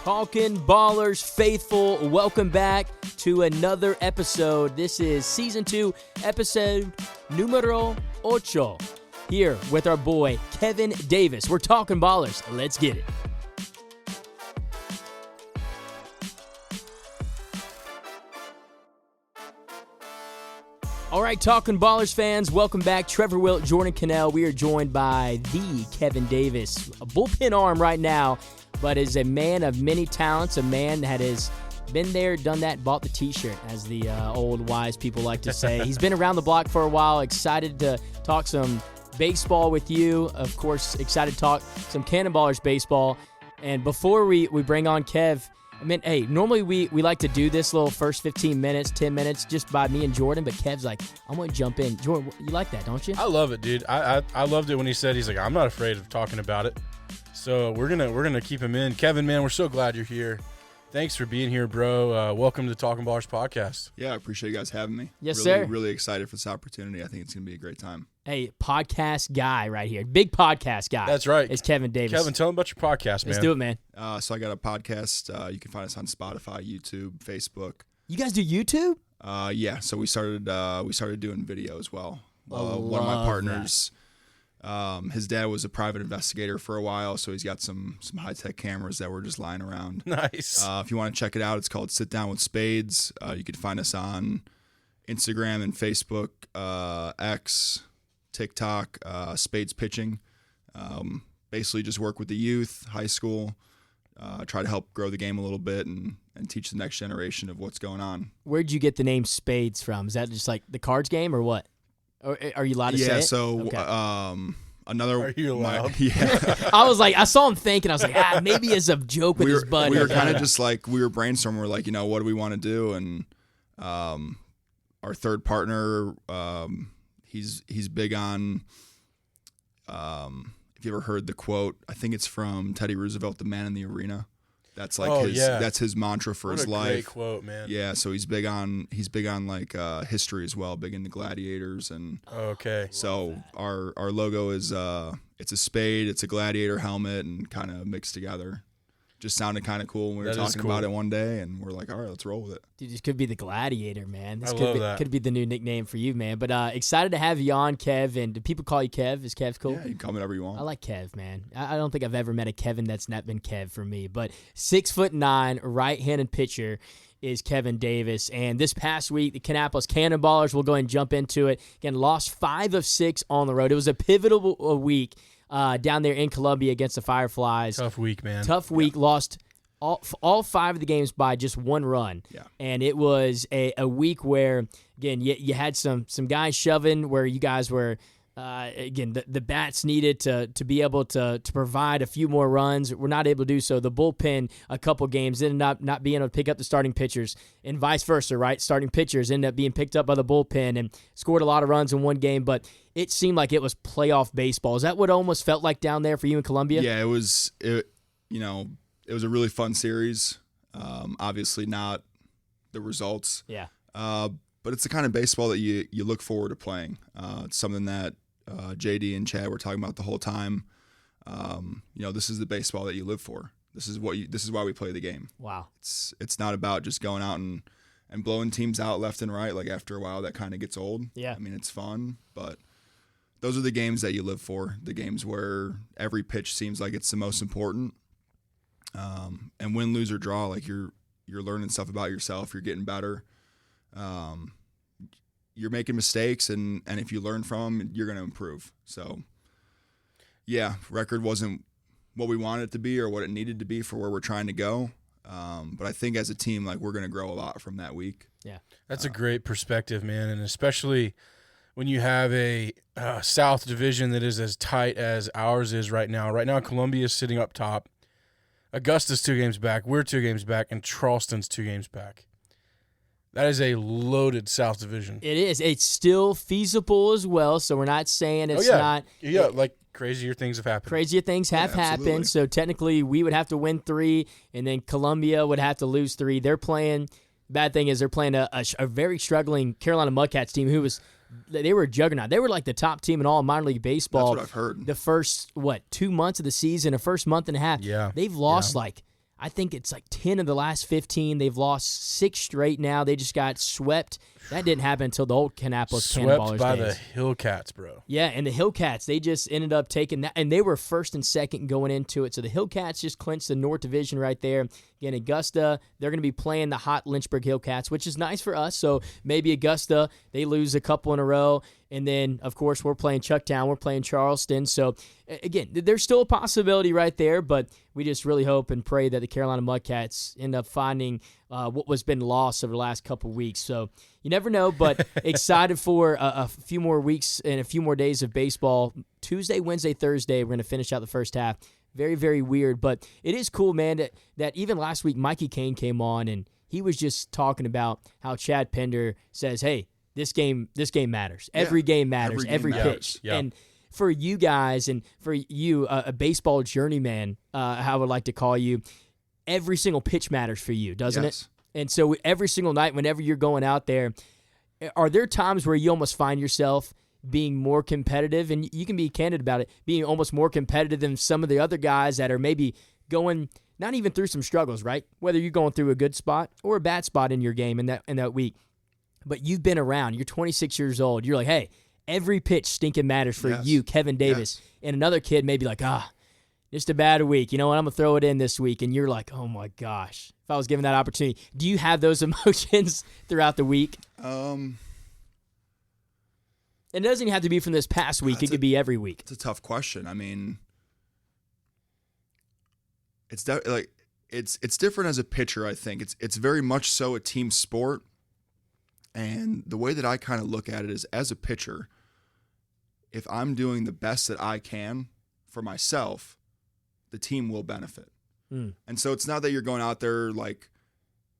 Talking Ballers faithful, welcome back to another episode. This is Season 2, episode numero 8, here with our boy Kevin Davis. We're talking ballers. Let's get it. All right, Talking Ballers fans, welcome back. Trevor Wilt, Jordan Cannell. We are joined by the Kevin Davis, a bullpen arm right now, but is a man of many talents, a man that has been there, done that, bought the t-shirt, as the old wise people like to say. He's been around the block for a while, excited to talk some baseball with you. Of course, excited to talk some Cannonballers baseball. And before we bring on Kev, I mean, hey, normally we like to do this little first 15 minutes, 10 minutes just by me and Jordan, but Kev's like, I'm going to jump in. Jordan, you like that, don't you? I love it, dude. I loved it when he said, he's like, I'm not afraid of talking about it. So we're gonna keep him in. Kevin, man, we're so glad you're here. Thanks for being here, bro. Welcome to Talking Ballers podcast. Yeah, I appreciate you guys having me. Yes, really, sir. Really excited for this opportunity. I think it's going to be a great time. Hey, podcast guy right here. Big podcast guy. That's right. It's Kevin Davis. Kevin, tell him about your podcast, man. Let's do it, man. So I got a podcast. You can find us on Spotify, YouTube, Facebook. You guys do YouTube? Yeah, so we started doing video as well. One of my love partners, his dad was a private investigator for a while, so he's got some high-tech cameras that were just lying around. Nice. If you want to check it out, it's called Sit Down with Spades. You can find us on Instagram and Facebook, X, TikTok, Spades Pitching. Basically just work with the youth, high school, try to help grow the game a little bit and teach the next generation of what's going on. Where'd you get the name Spades from? Is that just like the cards game or what? Or are you allowed to say it? Yeah, so Okay. another... Are you allowed? Yeah. I was like, I saw him thinking, I was like, maybe it's a joke with his buddy. We were kind of just like, we were brainstorming, we're like, what do we want to do? And our third partner, he's big on, if you ever heard the quote, I think it's from Teddy Roosevelt, "The Man in the Arena." That's like that's his mantra for what his a life. Great quote, man. Yeah, so he's big on like history as well, big into gladiators, and Okay. so our logo is it's a spade, it's a gladiator helmet, and kind of mixed together. Just sounded kind of cool when we were That is talking cool. about it one day, and we're like, all right, let's roll with it. Dude, this could be the Gladiator, man. This I could love be, that. could be the new nickname for you, man. But excited to have you on, Kev. And do people call you Kev? Is Kev cool? Yeah, you can call me whatever you want. I like Kev, man. I don't think I've ever met a Kevin that's not been Kev for me. But 6'9", right-handed pitcher is Kevin Davis. And this past week, the Kannapolis Cannonballers, we'll go ahead and jump into it. Again, lost 5 of 6 on the road. It was a pivotal week down there in Columbia against the Fireflies. Tough week, man. Tough week. Lost all 5 of the games by just 1 run. Yeah. And it was a week where, again, you had some guys shoving where you guys were, again, the bats needed to be able to provide a few more runs. We're not able to do so. The bullpen, a couple games, ended up not being able to pick up the starting pitchers, and vice versa, right? Starting pitchers ended up being picked up by the bullpen and scored a lot of runs in one game, but it seemed like it was playoff baseball. Is that what it almost felt like down there for you in Columbia? Yeah, it was a really fun series. Obviously not the results. Yeah. But it's the kind of baseball that you look forward to playing. It's something that JD and Chad were talking about the whole time. This is the baseball that you live for. This is why we play the game. Wow. It's not about just going out and blowing teams out left and right. Like after a while, that kind of gets old. Yeah. I mean, it's fun, but those are the games that you live for. The games where every pitch seems like it's the most important. And win, lose, or draw, like you're learning stuff about yourself. You're getting better. You're making mistakes, and if you learn from them, you're going to improve. So, yeah, record wasn't what we wanted it to be or what it needed to be for where we're trying to go. But I think as a team, like, we're going to grow a lot from that week. Yeah. That's a great perspective, man, and especially when you have a South division that is as tight as ours is right now. Right now, Columbia is sitting up top. Augusta's 2 games back. We're 2 games back, and Charleston's 2 games back. That is a loaded South division. It is. It's still feasible as well, so we're not saying it's not. Yeah, like crazier things have happened. Crazier things have absolutely. happened, so technically we would have to win 3, and then Columbia would have to lose 3. They're playing. Bad thing is they're playing a very struggling Carolina Mudcats team who was. They were a juggernaut. They were like the top team in all minor league baseball. That's what I've heard. The first 2 months of the season, the first month and a half. Yeah. They've lost like I think it's like 10 of the last 15. They've lost 6 straight now. They just got swept. That didn't happen until the old Kannapolis Cannonballers Swept by days. the Hillcats, bro. Yeah, and the Hillcats, they just ended up taking that, and they were first and second going into it. So the Hillcats just clinched the North Division right there. Again, Augusta, they're going to be playing the hot Lynchburg Hillcats, which is nice for us. So maybe Augusta, they lose a couple in a row. And then, of course, we're playing Chucktown, we're playing Charleston. So, again, there's still a possibility right there, but we just really hope and pray that the Carolina Mudcats end up finding what was been lost over the last couple weeks. So, you never know, but excited for a few more weeks and a few more days of baseball. Tuesday, Wednesday, Thursday, we're going to finish out the first half. Very, very weird, but it is cool, man, that even last week Mikey Kane came on, and he was just talking about how Chad Pender says, hey, this game matters. Every game matters. Every pitch. Yeah. And for you guys and for you, a baseball journeyman, I would like to call you, every single pitch matters for you, doesn't it? And so every single night, whenever you're going out there, are there times where you almost find yourself being more competitive? And you can be candid about it, being almost more competitive than some of the other guys that are maybe going not even through some struggles, right? Whether you're going through a good spot or a bad spot in your game in that week. But you've been around. You're 26 years old. You're like, hey, every pitch stinking matters for you, Kevin Davis. And another kid may be like, just a bad week. You know what? I'm going to throw it in this week. And you're like, oh, my gosh. If I was given that opportunity. Do you have those emotions throughout the week? It doesn't even have to be from this past week. It could be every week. It's a tough question. I mean, it's different as a pitcher, I think. It's very much so a team sport. And the way that I kind of look at it is, as a pitcher, if I'm doing the best that I can for myself, the team will benefit. And so it's not that you're going out there like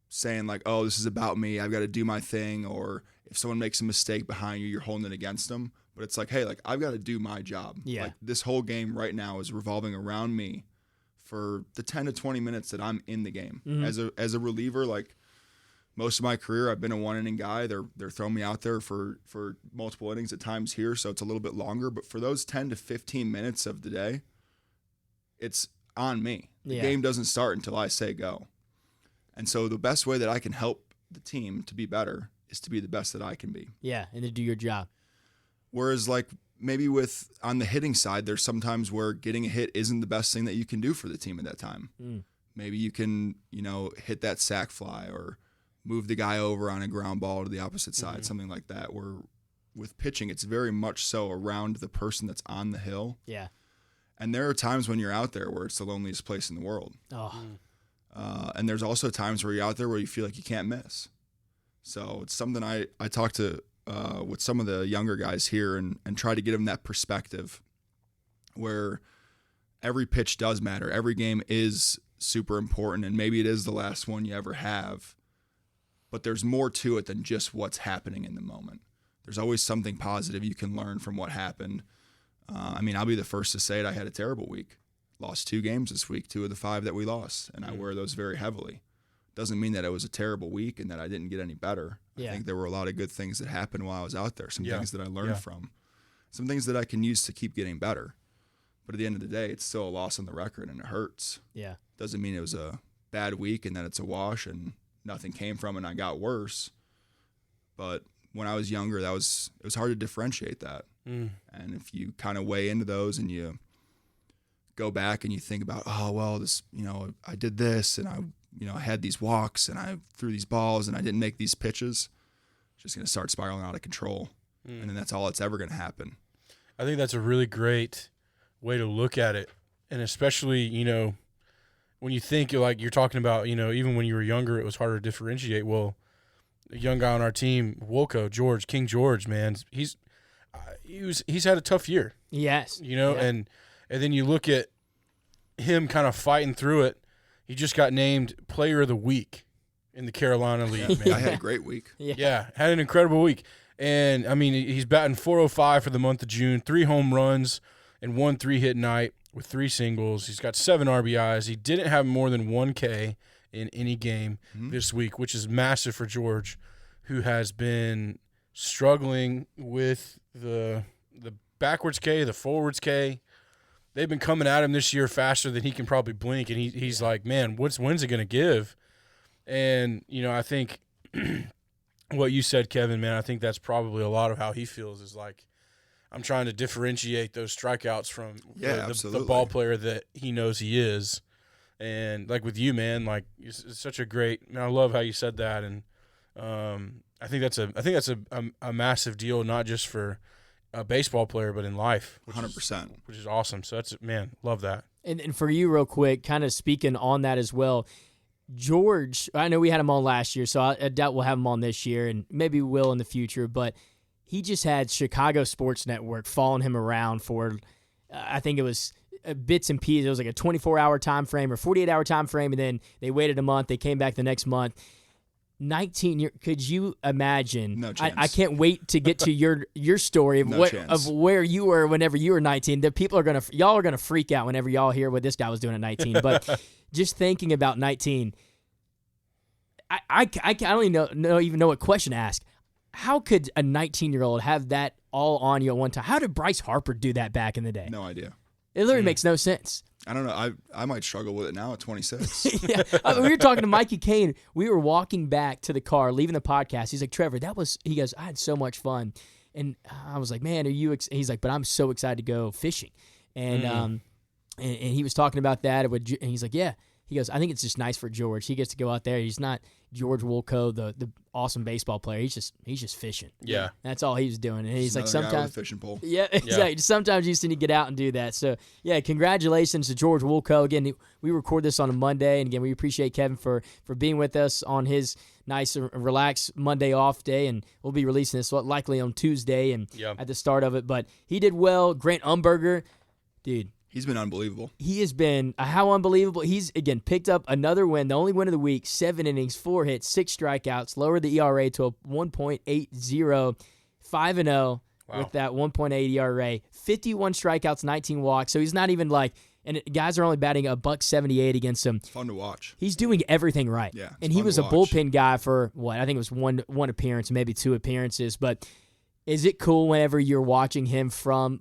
saying like, oh, this is about me, I've got to do my thing, or if someone makes a mistake behind you, you're holding it against them. But it's like, hey, like I've got to do my job. Yeah. Like this whole game right now is revolving around me for the 10 to 20 minutes that I'm in the game. As a reliever, like most of my career, I've been a one-inning guy. They're throwing me out there for multiple innings at times here, so it's a little bit longer. But for those 10 to 15 minutes of the day, it's on me. The game doesn't start until I say go. And so the best way that I can help the team to be better is to be the best that I can be. Yeah, and to do your job. Whereas like maybe on the hitting side, there's sometimes where getting a hit isn't the best thing that you can do for the team at that time. Maybe you can, hit that sac fly or move the guy over on a ground ball to the opposite side, something like that. Where with pitching, it's very much so around the person that's on the hill. Yeah. And there are times when you're out there where it's the loneliest place in the world. And there's also times where you're out there where you feel like you can't miss. So it's something I talk to with some of the younger guys here and try to get them that perspective where every pitch does matter. Every game is super important, and maybe it is the last one you ever have. But there's more to it than just what's happening in the moment. There's always something positive you can learn from what happened. I'll be the first to say it. I had a terrible week. Lost 2 games this week, 2 of the 5 that we lost, and I wear those very heavily. Doesn't mean that it was a terrible week and that I didn't get any better. I think there were a lot of good things that happened while I was out there, some things that I learned from, some things that I can use to keep getting better. But at the end of the day, it's still a loss on the record, and it hurts. Yeah. Doesn't mean it was a bad week and that it's a wash and nothing came from it and I got worse. But when I was younger, it was hard to differentiate that. And if you kind of weigh into those and you go back and you think about, oh, well, this, I did this and I had these walks and I threw these balls and I didn't make these pitches, it's just going to start spiraling out of control. And then that's all that's ever going to happen. I think that's a really great way to look at it. And especially, when you think you're talking about, even when you were younger, it was harder to differentiate. Well, a young guy on our team, Wolko, King George, man, he's had a tough year. Yes. And then you look at him kind of fighting through it. He just got named Player of the Week in the Carolina League, man. I had a great week. Yeah, had an incredible week. And, he's batting .405 for the month of June, 3 home runs and 1 3-hit night with 3 singles. He's got 7 RBIs. He didn't have more than 1 K in any game this week, which is massive for George, who has been struggling with the backwards K, the forwards K. they've been coming at him this year faster than he can probably blink, and he's like, man, when's it going to give? And, I think what you said, Kevin, man, I think that's probably a lot of how he feels is like, I'm trying to differentiate those strikeouts from the ball player that he knows he is. And like with you, man, like it's such a great, man, I love how you said that. And I think that's a massive deal, not just for a baseball player, but in life. 100%. Which is awesome. So that's, man, love that. And for you, real quick, kind of speaking on that as well, George, I know we had him on last year, so I doubt we'll have him on this year, and maybe we will in the future, but he just had Chicago Sports Network following him around for, I think it was bits and pieces. It was like a 24-hour time frame or 48-hour time frame, and then they waited a month. They came back the next month. 19 years. Could you imagine? No chance. I can't wait to get to your story of of where you were whenever you were 19. The people y'all are gonna freak out whenever y'all hear what this guy was doing at 19. But just thinking about 19, I don't even know what question to ask. How could a 19-year-old have that all on you at one time? How did Bryce Harper do that back in the day? No idea. It literally makes no sense. I don't know. I might struggle with it now at 26. Yeah, we were talking to Mikey Kane. We were walking back to the car, leaving the podcast. He's like, Trevor, he goes, I had so much fun. And I was like, man, are you he's like, but I'm so excited to go fishing. And and he was talking about that. And he's like, yeah. He goes, I think it's just nice for George. He gets to go out there. He's not George Woolco, the awesome baseball player. He's just fishing. Yeah. That's all he was doing. And he's like, guy with a sometimes fishing pole. Yeah, exactly. Yeah. Sometimes you just need to get out and do that. So, yeah, congratulations to George Woolco. Again, we record this on a Monday, and again, we appreciate Kevin for being with us on his nice, relaxed Monday off day, and we'll be releasing this likely on Tuesday and at the start of it. But he did well. Grant Umberger, dude. He's been unbelievable. He has been how unbelievable. He's, again, picked up another win, the only win of the week, 7 innings, 4 hits, 6 strikeouts, lowered the ERA to a 1.80, 5-0 with that 1.8 ERA, 51 strikeouts, 19 walks. So he's not even like, and guys are only batting $178 against him. Fun to watch. He's doing everything right. Yeah, and he was a bullpen guy for what? I think it was one appearance, maybe 2 appearances, but is it cool whenever you're watching him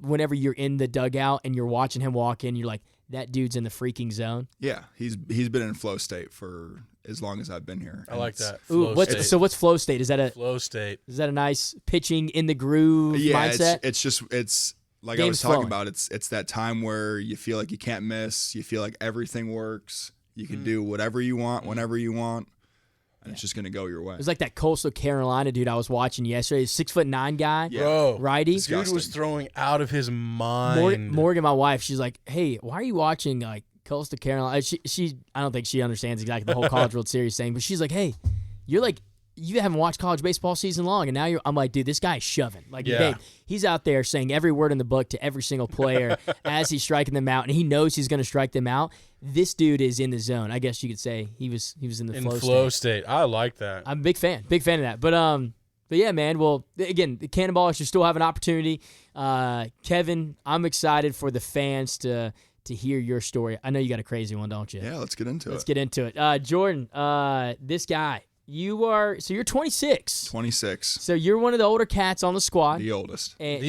whenever you're in the dugout and you're watching him walk in, you're like, that dude's in the freaking zone? Yeah, he's been in flow state for as long as I've been here. I like that. So what's flow state? Is that a flow state? Is that a nice pitching in the groove mindset? It's like Game's I was talking flowing. about. It's that time where you feel like you can't miss. You feel like everything works. You can do whatever you want, whenever you want. And it's just going to go your way. It was like that Coastal Carolina dude I was watching yesterday, 6'9" guy, Bro, righty. this dude was throwing out of his mind. Morgan, my wife, she's like, "Hey, why are you watching like Coastal Carolina?" She I don't think she understands exactly the whole College World Series thing, but she's like, "Hey, you haven't watched college baseball season long, and now I'm like, dude, this guy's shoving. Like, babe, he's out there saying every word in the book to every single player as he's striking them out, and he knows he's going to strike them out. This dude is in the zone. I guess you could say he was in the flow state. I like that. I'm a big fan of that. But yeah, man. Well, again, the Cannonballers should still have an opportunity. Kevin, I'm excited for the fans to hear your story. I know you got a crazy one, don't you? Yeah, let's get into it. Let's get into it. Jordan, this guy. You're 26. 26. So you're one of the older cats on the squad. The oldest. And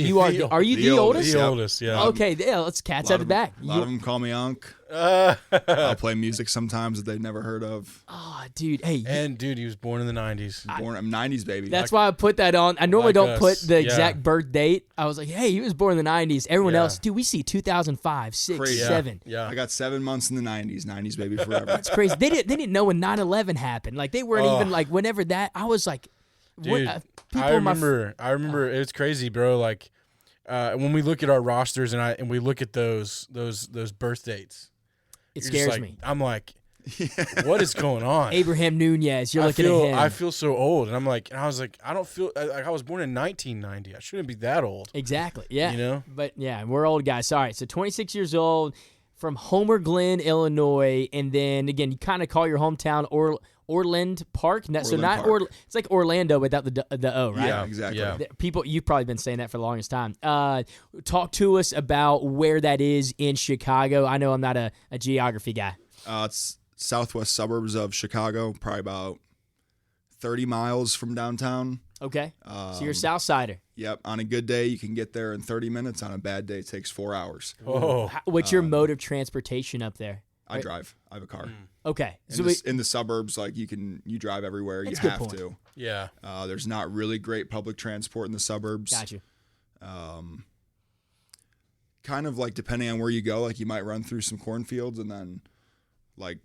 are you the oldest? The oldest, yeah. Okay, yeah, let's cats out the back. A lot of them call me Unc. I'll play music sometimes that they've never heard of. Oh, dude. Hey. And, dude, he was born in the 90s. I'm 90s, baby. That's why I put that on. I normally don't put the Yeah. exact birth date. I was like, hey, he was born in the 90s. Everyone else, dude, we see 2005, 6, Crazy. 7. Yeah. I got 7 months in the 90s. 90s, baby, forever. It's crazy. They didn't know when 9/11 happened. Like, they weren't even, like, whenever that, I was like, Dude, I remember it's crazy, bro. Like, when we look at our rosters and we look at those birth dates, it scares me. I'm like, what is going on? Abraham Nunez, you're looking at him. I feel so old, and I was like, I don't feel like I was born in 1990. I shouldn't be that old. Exactly. Yeah. You know? But yeah, we're old guys. All right. So 26 years old from Homer Glen, Illinois, and then again, you kind of call your hometown Orland Park. So not Park. It's like Orlando without the O, right? Yeah, exactly. Yeah. People, you've probably been saying that for the longest time. Talk to us about where that is in Chicago. I know I'm not a geography guy. It's southwest suburbs of Chicago, probably about 30 miles from downtown. Okay. So you're a South Sider. Yep. On a good day, you can get there in 30 minutes. On a bad day, it takes 4 hours. Oh, What's your mode of transportation up there? I drive. I have a car. Okay. In the suburbs, like you drive everywhere. That's You a good have point. to. yeah. There's not really great public transport in the suburbs. Got you. Kind of like depending on where you go, like you might run through some cornfields, and then like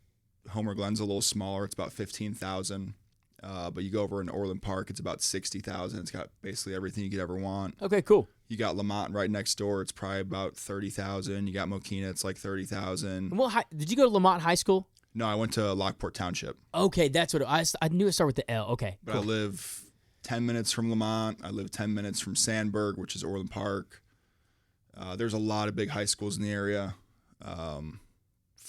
Homer Glen's a little smaller. It's about 15,000. But you go over in Orland Park, it's about 60,000. It's got basically everything you could ever want. Okay, cool. You got Lamont right next door. It's probably about 30,000. You got Mokina. It's like 30,000. Well, did you go to Lamont High School? No, I went to Lockport Township, Okay, that's what I knew it started with the L. Okay, but cool. I live 10 minutes from Lamont. I live 10 minutes from Sandburg, which is Orland Park. There's a lot of big high schools in the area. 4,000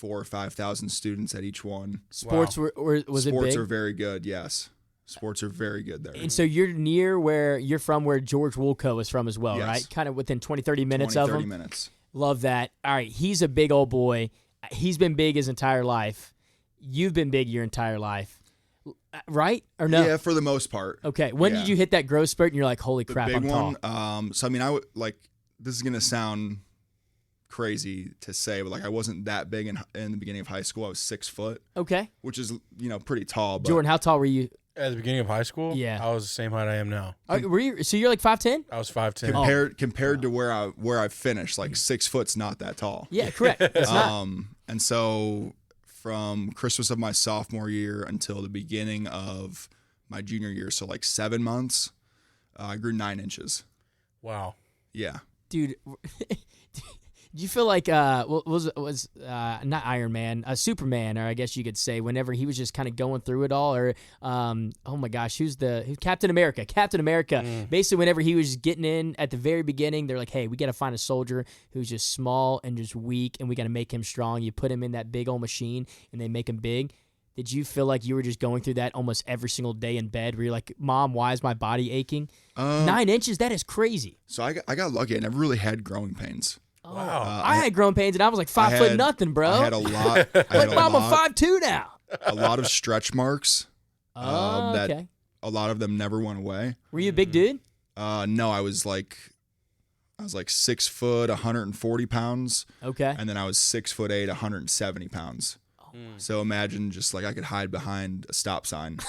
or 5,000 students at each one. Sports was it Sports big? are very good. Yes, sports are very good there. And so you're near where you're from, where George Woolco is from as well, Yes. right? Kind of within 20, 30 minutes 20, of 30 him. minutes. Love that. All right, he's a big old boy. He's been big his entire life. You've been big your entire life, right? Or no? Yeah, for the most part. Okay. When Yeah. did you hit that growth spurt and you're like, holy The crap, big I'm tall? one. So I mean, I would like. This is gonna sound crazy to say, but like I wasn't that big in the beginning of high school. I was 6 foot, Okay. which is pretty tall. But Jordan, how tall were you? At the beginning of high school, Yeah. I was the same height I am now. Were you? So you're like 5'10"? I was 5'10". compared to where I finished, like 6 foot's not that tall. Yeah, correct. It's not. And so from Christmas of my sophomore year until the beginning of my junior year, so like 7 months, I grew 9 inches. Wow. Yeah. Dude, do you feel like was not Iron Man, Superman, or I guess you could say, whenever he was just kind of going through it all, or oh my gosh, who's Captain America? Captain America. Basically, whenever he was getting in at the very beginning, they're like, hey, we got to find a soldier who's just small and just weak, and we got to make him strong. You put him in that big old machine, and they make him big. Did you feel like you were just going through that almost every single day in bed, where you're like, Mom, why is my body aching? 9 inches? That is crazy. So I got lucky. I never really had growing pains. Wow. I had growing pains, and I was like 5 foot nothing, bro. I had a lot. I had Like, Mom, I'm lot, 5'2" now. a lot of stretch marks. Oh, that okay. a lot of them never went away. Were you a big dude? No, I was like 6 foot, 140 pounds, Okay. and then I was 6'8", 170 pounds. So imagine just like I could hide behind a stop sign.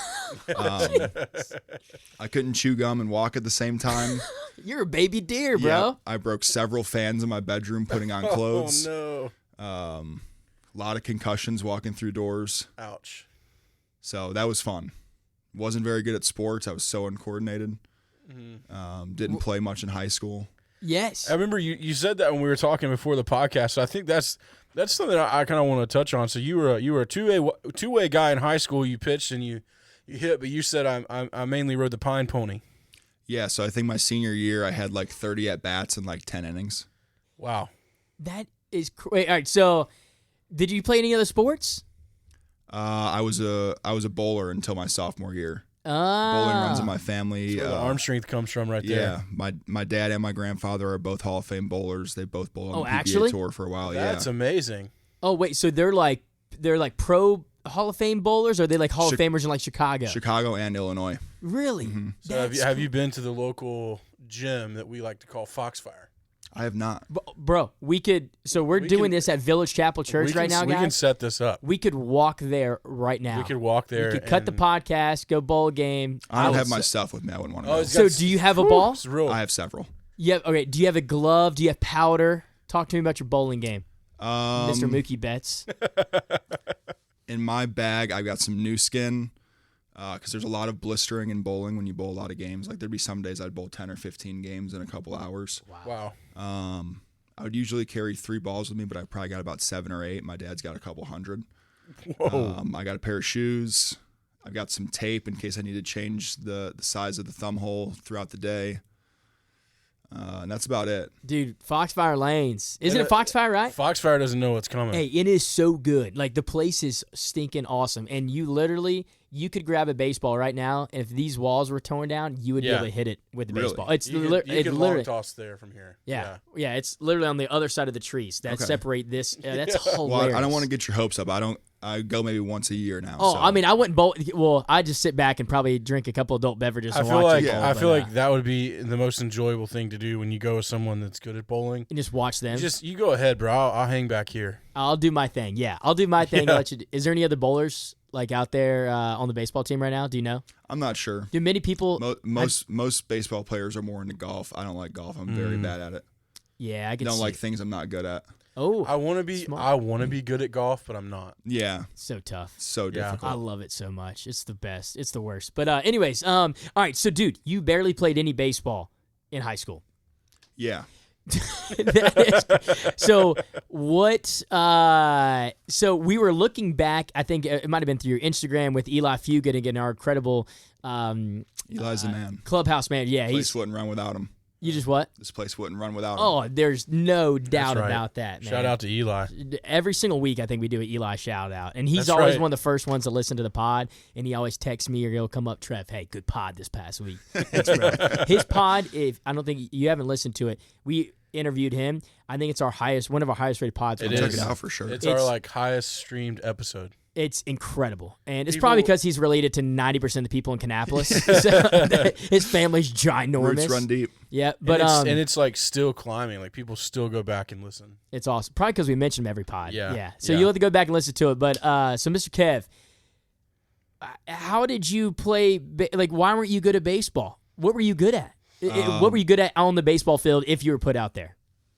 I couldn't chew gum and walk at the same time. You're a baby deer, bro. Yeah, I broke several fans in my bedroom putting on clothes. Oh A lot of concussions walking through doors. no. Ouch. So that was fun. Wasn't very good at sports. I was so uncoordinated. Didn't play much in high school. Yes. I remember you said that when we were talking before the podcast. So I think that's something I kind of want to touch on. So you were a two-way guy in high school. You pitched and you hit, but you said I mainly rode the pine pony. Yeah, so I think my senior year I had like 30 at bats and like 10 innings. Wow. That is wait, all right. So, did you play any other sports? I was a bowler until my sophomore year. Bowling Ah. runs in my family. Where the arm strength comes from right Yeah, there. my dad and my grandfather are both Hall of Fame bowlers. They both bowled on Oh, the PBA actually? tour for a while. That's yeah, amazing. Oh wait, so they're like pro Hall of Fame bowlers, or are they like Hall of Famers in like Chicago? Chicago and Illinois. Really? So have you been to the local gym that we like to call Foxfire? I have not. Bro, we could. So we're We doing can- this at Village Chapel Church right now, we can guys. set this up. We could walk there right now. We could walk there. We could cut the and- podcast, go bowl a game. I don't would have my s- stuff with me. I wouldn't want to Oh, go. it's So got- do you have a ball? It's real. I have several. Yeah. Okay. Do you have a glove? Do you have powder? Talk to me about your bowling game, Mr. Mookie Betts. In my bag, I've got some new skin because there's a lot of blistering in bowling when you bowl a lot of games. Like there'd be some days I'd bowl 10 or 15 games in a couple hours. Wow. I would usually carry 3 balls with me, but I probably got about 7 or 8. My dad's got a couple hundred. Whoa. I got a pair of shoes. I've got some tape in case I need to change the size of the thumb hole throughout the day. And that's about it. Dude, Foxfire Lanes. Isn't And, it Foxfire, right? Foxfire doesn't know what's coming. Hey, it is so good. Like, the place is stinking awesome. And you could grab a baseball right now, and if these walls were torn down, you would be Yeah. able to hit it with the Really? baseball. It's You it's can long literally, toss there from here. yeah, it's literally on the other side of the trees that Okay. separate this. That's Well, hilarious. I don't want to get your hopes up. I go maybe once a year now. Oh, so. I mean, I wouldn't bowl. Well, I just sit back and probably drink a couple adult beverages I and feel watch like it bowl, I but, feel like that would be the most enjoyable thing to do when you go with someone that's good at bowling. and just watch them. You go ahead, bro. I'll hang back here. I'll do my thing. Yeah, I'll do my thing. Yeah. Let you. Is there any other bowlers like out there on the baseball team right now? Do you know? I'm not sure. Do many people? Most baseball players are more into golf. I don't like golf. I'm very bad at it. Yeah, I I can. don't see like it. things I'm not good at. Oh, I want to be. Smart. I want to be good at golf, but I'm not. Yeah, so tough. so Yeah. difficult. I love it so much. It's the best. It's the worst. But anyways, all right. So, dude, you barely played any baseball in high school. Yeah. So what? So we were looking back. I think it might have been through your Instagram with Eli Fugit and getting our incredible Eli's the man. clubhouse man. Yeah, Place wouldn't run without him. you just what? This place wouldn't run without him. Oh, there's no doubt That's right. about that, man. Shout out to Eli. Every single week, I think we do an Eli shout out, and he's That's always right. one of the first ones to listen to the pod. And he always texts me or he'll come up, Trev, hey, good pod this past week. That's right. His pod, if I don't think you haven't listened to it, we interviewed him. I think it's one of our highest rated pods. It Check is. it out for sure. It's It's- our highest streamed episode. It's incredible, and it's People- probably because he's related to 90% of the people in Kannapolis. So his family's ginormous. Roots run deep. Yeah, but and it's like still climbing. Like people still go back and listen. it's awesome. Probably because we mentioned him every pod. Yeah. So Yeah. you'll have to go back and listen to it. But so Mr. Kev, how did you play? Like, why weren't you good at baseball? What were you good at? What were you good at on the baseball field if you were put out there?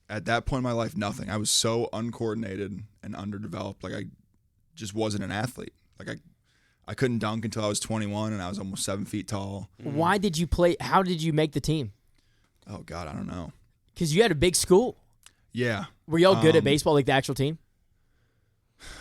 At that point in my life, nothing. I was so uncoordinated and underdeveloped. Like I just wasn't an athlete. Like I couldn't dunk until I was 21, and I was almost 7 feet tall. Why did you play? How did you make the team? Oh God, I don't know. Because you had a big school. Yeah, Were y'all good at baseball, like the actual team?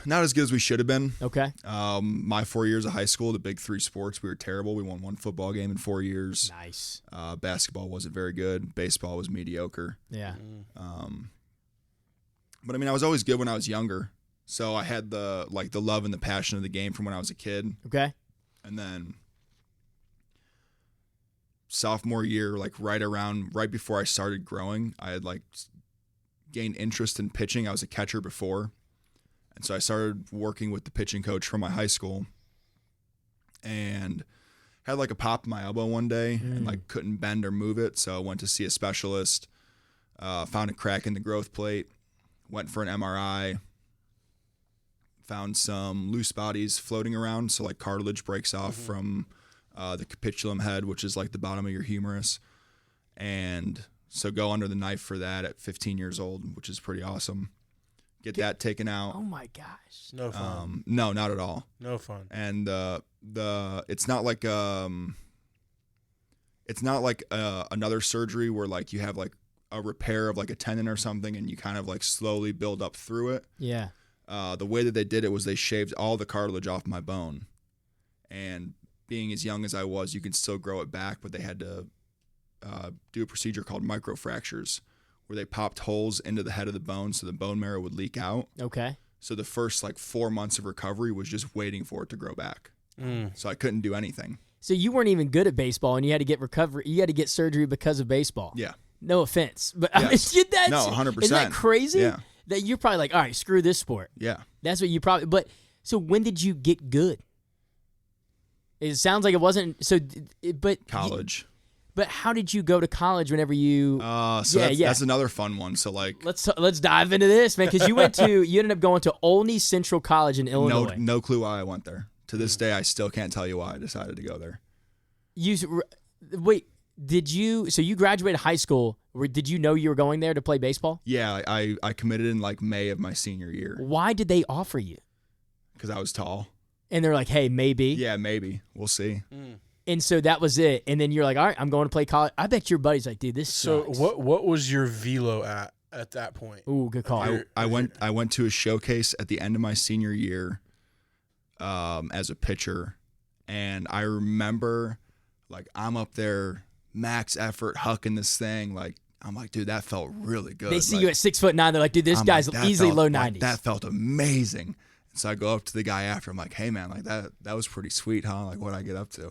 not as good as we should have been. Okay. My 4 years of high school, the big three sports, we were terrible. We won one football game in 4 years. Nice. Basketball wasn't very good. Baseball was mediocre. Yeah. But I mean, I was always good when I was younger. So I had the love and the passion of the game from when I was a kid. Okay. And then sophomore year, like right before I started growing, I had like gained interest in pitching. I was a catcher before. And so I started working with the pitching coach from my high school and had like a pop in my elbow one day and like couldn't bend or move it. So I went to see a specialist, found a crack in the growth plate, went for an MRI, found some loose bodies floating around. So like cartilage breaks off from the capitulum head, which is like the bottom of your humerus. And so go under the knife for that at 15 years old, which is pretty awesome. Get that taken out. Oh my gosh. No fun. No, not at all. No fun. And it's not like another surgery where like you have like a repair of like a tendon or something and you kind of like slowly build up through it. Yeah. The way that they did it was they shaved all the cartilage off my bone. And being as young as I was, you can still grow it back, but they had to do a procedure called microfractures where they popped holes into the head of the bone so the bone marrow would leak out. Okay. So the first like 4 months of recovery was just waiting for it to grow back. So I couldn't do anything. So you weren't even good at baseball, and you had to get recovery. You had to get surgery because of baseball. Yeah. No offense, but I mean, Yes. that's, No, 100%. Isn't that crazy? Yeah. That you're probably like, all right, screw this sport. Yeah. That's what you probably. But so when did you get good? It sounds like it wasn't. So, but College. But how did you go to college whenever you? That's another fun one. So like Let's dive into this, man, because you ended up going to Olney Central College in Illinois. no clue why I went there. To this day, I still can't tell you why I decided to go there. Wait, did you? So you graduated high school. Did you know you were going there to play baseball? Yeah, I committed in like May of my senior year Why did they offer you? because I was tall. And they're like, hey, maybe. Yeah, maybe. We'll see. And so that was it. And then you're like, all right, I'm going to play college. I bet your buddy's like, dude, this So sucks. what was your velo at that point? Ooh, good call. I went to a showcase at the end of my senior year as a pitcher, and I remember like I'm up there max effort hucking this thing. Like I'm like, dude, that felt really good. They see Like, you at 6'9". They're like, dude, this I'm guy's like, that easily felt- low like, 90s. that felt amazing. And so I go up to the guy after. I'm like, hey man, like that was pretty sweet, huh? Like what'd I get up to?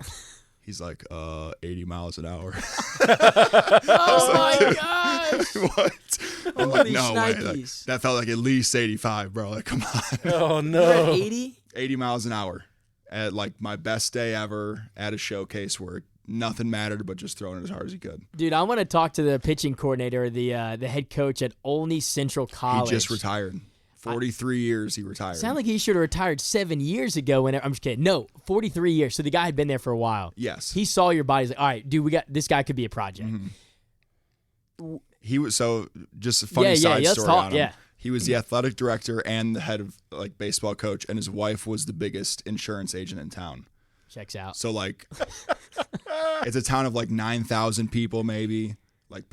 He's like, 80 miles an hour. Oh my gosh. What? I'm like, Holy no way. Like, shnikes. that felt like at least 85, bro. Like, come on. Oh You're at no. 80? 80 miles an hour at like my best day ever at a showcase where nothing mattered but just throwing it as hard as he could. Dude, I want to talk to the pitching coordinator, the head coach at Olney Central College. He just retired. 43 years he retired. Sound like he should have retired 7 years ago. I'm just kidding. No, 43 years. So the guy had been there for a while. Yes. He saw your body. He's like, all right, dude, we got this guy could be a project. He was just a funny side let's story talk, on him. yeah. He was the athletic director and the head of like baseball coach, and his wife was the biggest insurance agent in town. Checks out. So like, it's a town of like 9,000 people, maybe. Like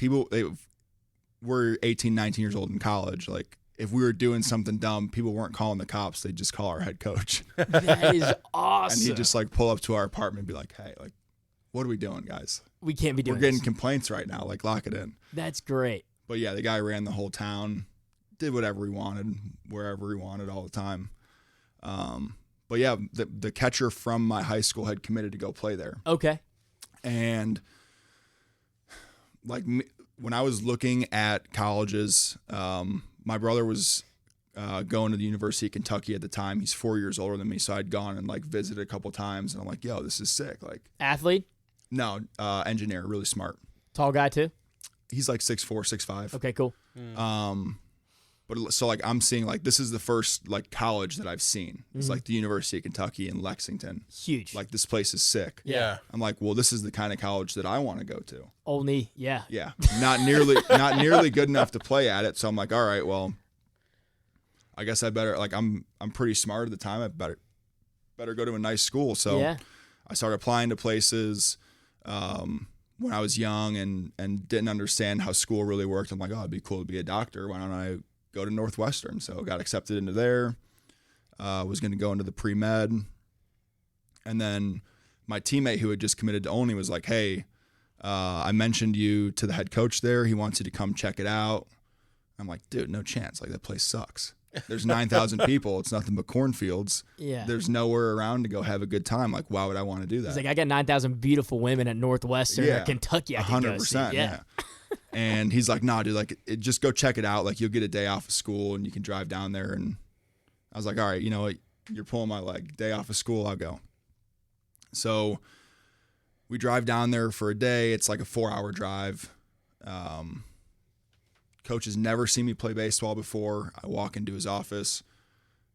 we're 18, 19 years old in college. Like if we were doing something dumb, people weren't calling the cops. They'd just call our head coach. That is awesome. And he'd just like pull up to our apartment and be like, hey, like, what are we doing, guys? we can't be doing We're getting this. complaints right now. Like, lock it in. That's great. But yeah, the guy ran the whole town, did whatever he wanted, wherever he wanted all the time. But yeah, the catcher from my high school had committed to go play there. Okay. And like when I was looking at colleges, my brother was going to the University of Kentucky at the time. He's 4 years older than me, so I'd gone and like visited a couple times, and I'm like, "Yo, this is sick!" Like, Athlete? no, engineer, really smart. Tall guy too? He's like 6'4", 6'5". Okay, cool. But so like I'm seeing like this is the first like college that I've seen. It's like the University of Kentucky in Lexington. Huge. Like this place is sick. Yeah. I'm like, well, this is the kind of college that I want to go to. Olney, yeah. Yeah, not nearly good enough to play at it. So I'm like, all right, well, I guess I better like I'm pretty smart at the time. I better go to a nice school. So Yeah. I started applying to places when I was young and didn't understand how school really worked. I'm like, oh, it'd be cool to be a doctor. Why don't I go to Northwestern? So got accepted into there. Was going to go into the pre-med. And then my teammate who had just committed to Olney was like, hey, I mentioned you to the head coach there. He wants you to come check it out. I'm like, dude, no chance. Like, that place sucks. There's 9,000 people. It's nothing but cornfields. Yeah. There's nowhere around to go have a good time. Like, why would I want to do that? He's like, I got 9,000 beautiful women at Northwestern or Yeah. Kentucky I can go see. 100%. Yeah. And he's like, nah, dude, like, just go check it out. Like, you'll get a day off of school and you can drive down there. And I was like, all right, you know what? You're pulling my leg. Day off of school, I'll go. So we drive down there for a day. It's like a 4-hour drive. Coach has never seen me play baseball before. I walk into his office,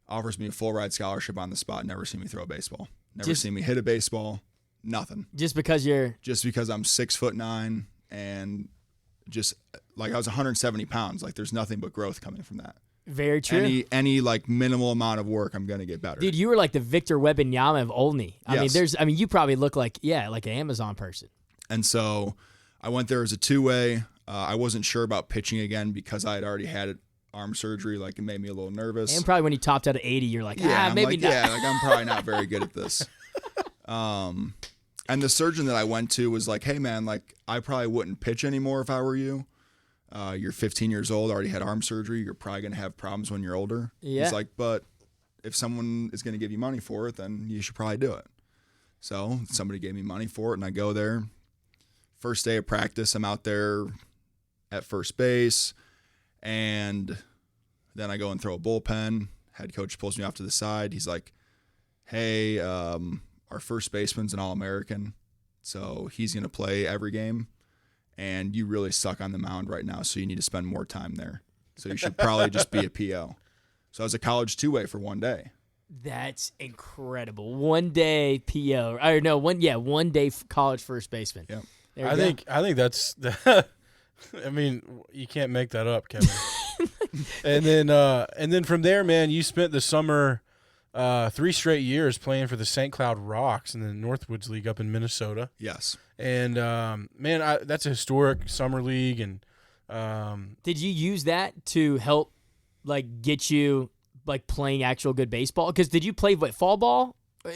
offers me a full ride scholarship on the spot. Never seen me throw a baseball. Never seen me hit a baseball. Nothing. Just because you're Just because I'm 6'9" and just like I was 170 pounds. Like, there's nothing but growth coming from that. very true. Any like minimal amount of work, I'm gonna get better. Dude, you were like the Victor Wembanyama of Olney. Yes. I mean, you probably look like like an Amazon person. And so I went there as a two-way. I wasn't sure about pitching again because I had already had arm surgery. Like, it made me a little nervous. And probably when you topped out at 80, you're like, I'm maybe like, not. yeah, like I'm probably not very good at this. And the surgeon that I went to was like, hey man, like I probably wouldn't pitch anymore if I were you. You're 15 years old, already had arm surgery. You're probably going to have problems when you're older. Yeah. He's like, but if someone is going to give you money for it, then you should probably do it. So somebody gave me money for it, and I go there. First day of practice, I'm out there at first base, and then I go and throw a bullpen. Head coach pulls me off to the side. He's like, hey, our first baseman's an All-American, so he's going to play every game. And you really suck on the mound right now, so you need to spend more time there. So you should probably just be a PO. So I was a college two-way for one day. That's incredible. 1 day PO. Or no, one day college first baseman. Yep. There I we go. think that's I mean, you can't make that up, Kevin. and then from there, man, you spent the summer 3 straight years playing for the St. Cloud Rocks in the Northwoods League up in Minnesota. Yes. And man, that's a historic summer league. And Did you use that to help like get you like playing actual good baseball? Because did you play fall ball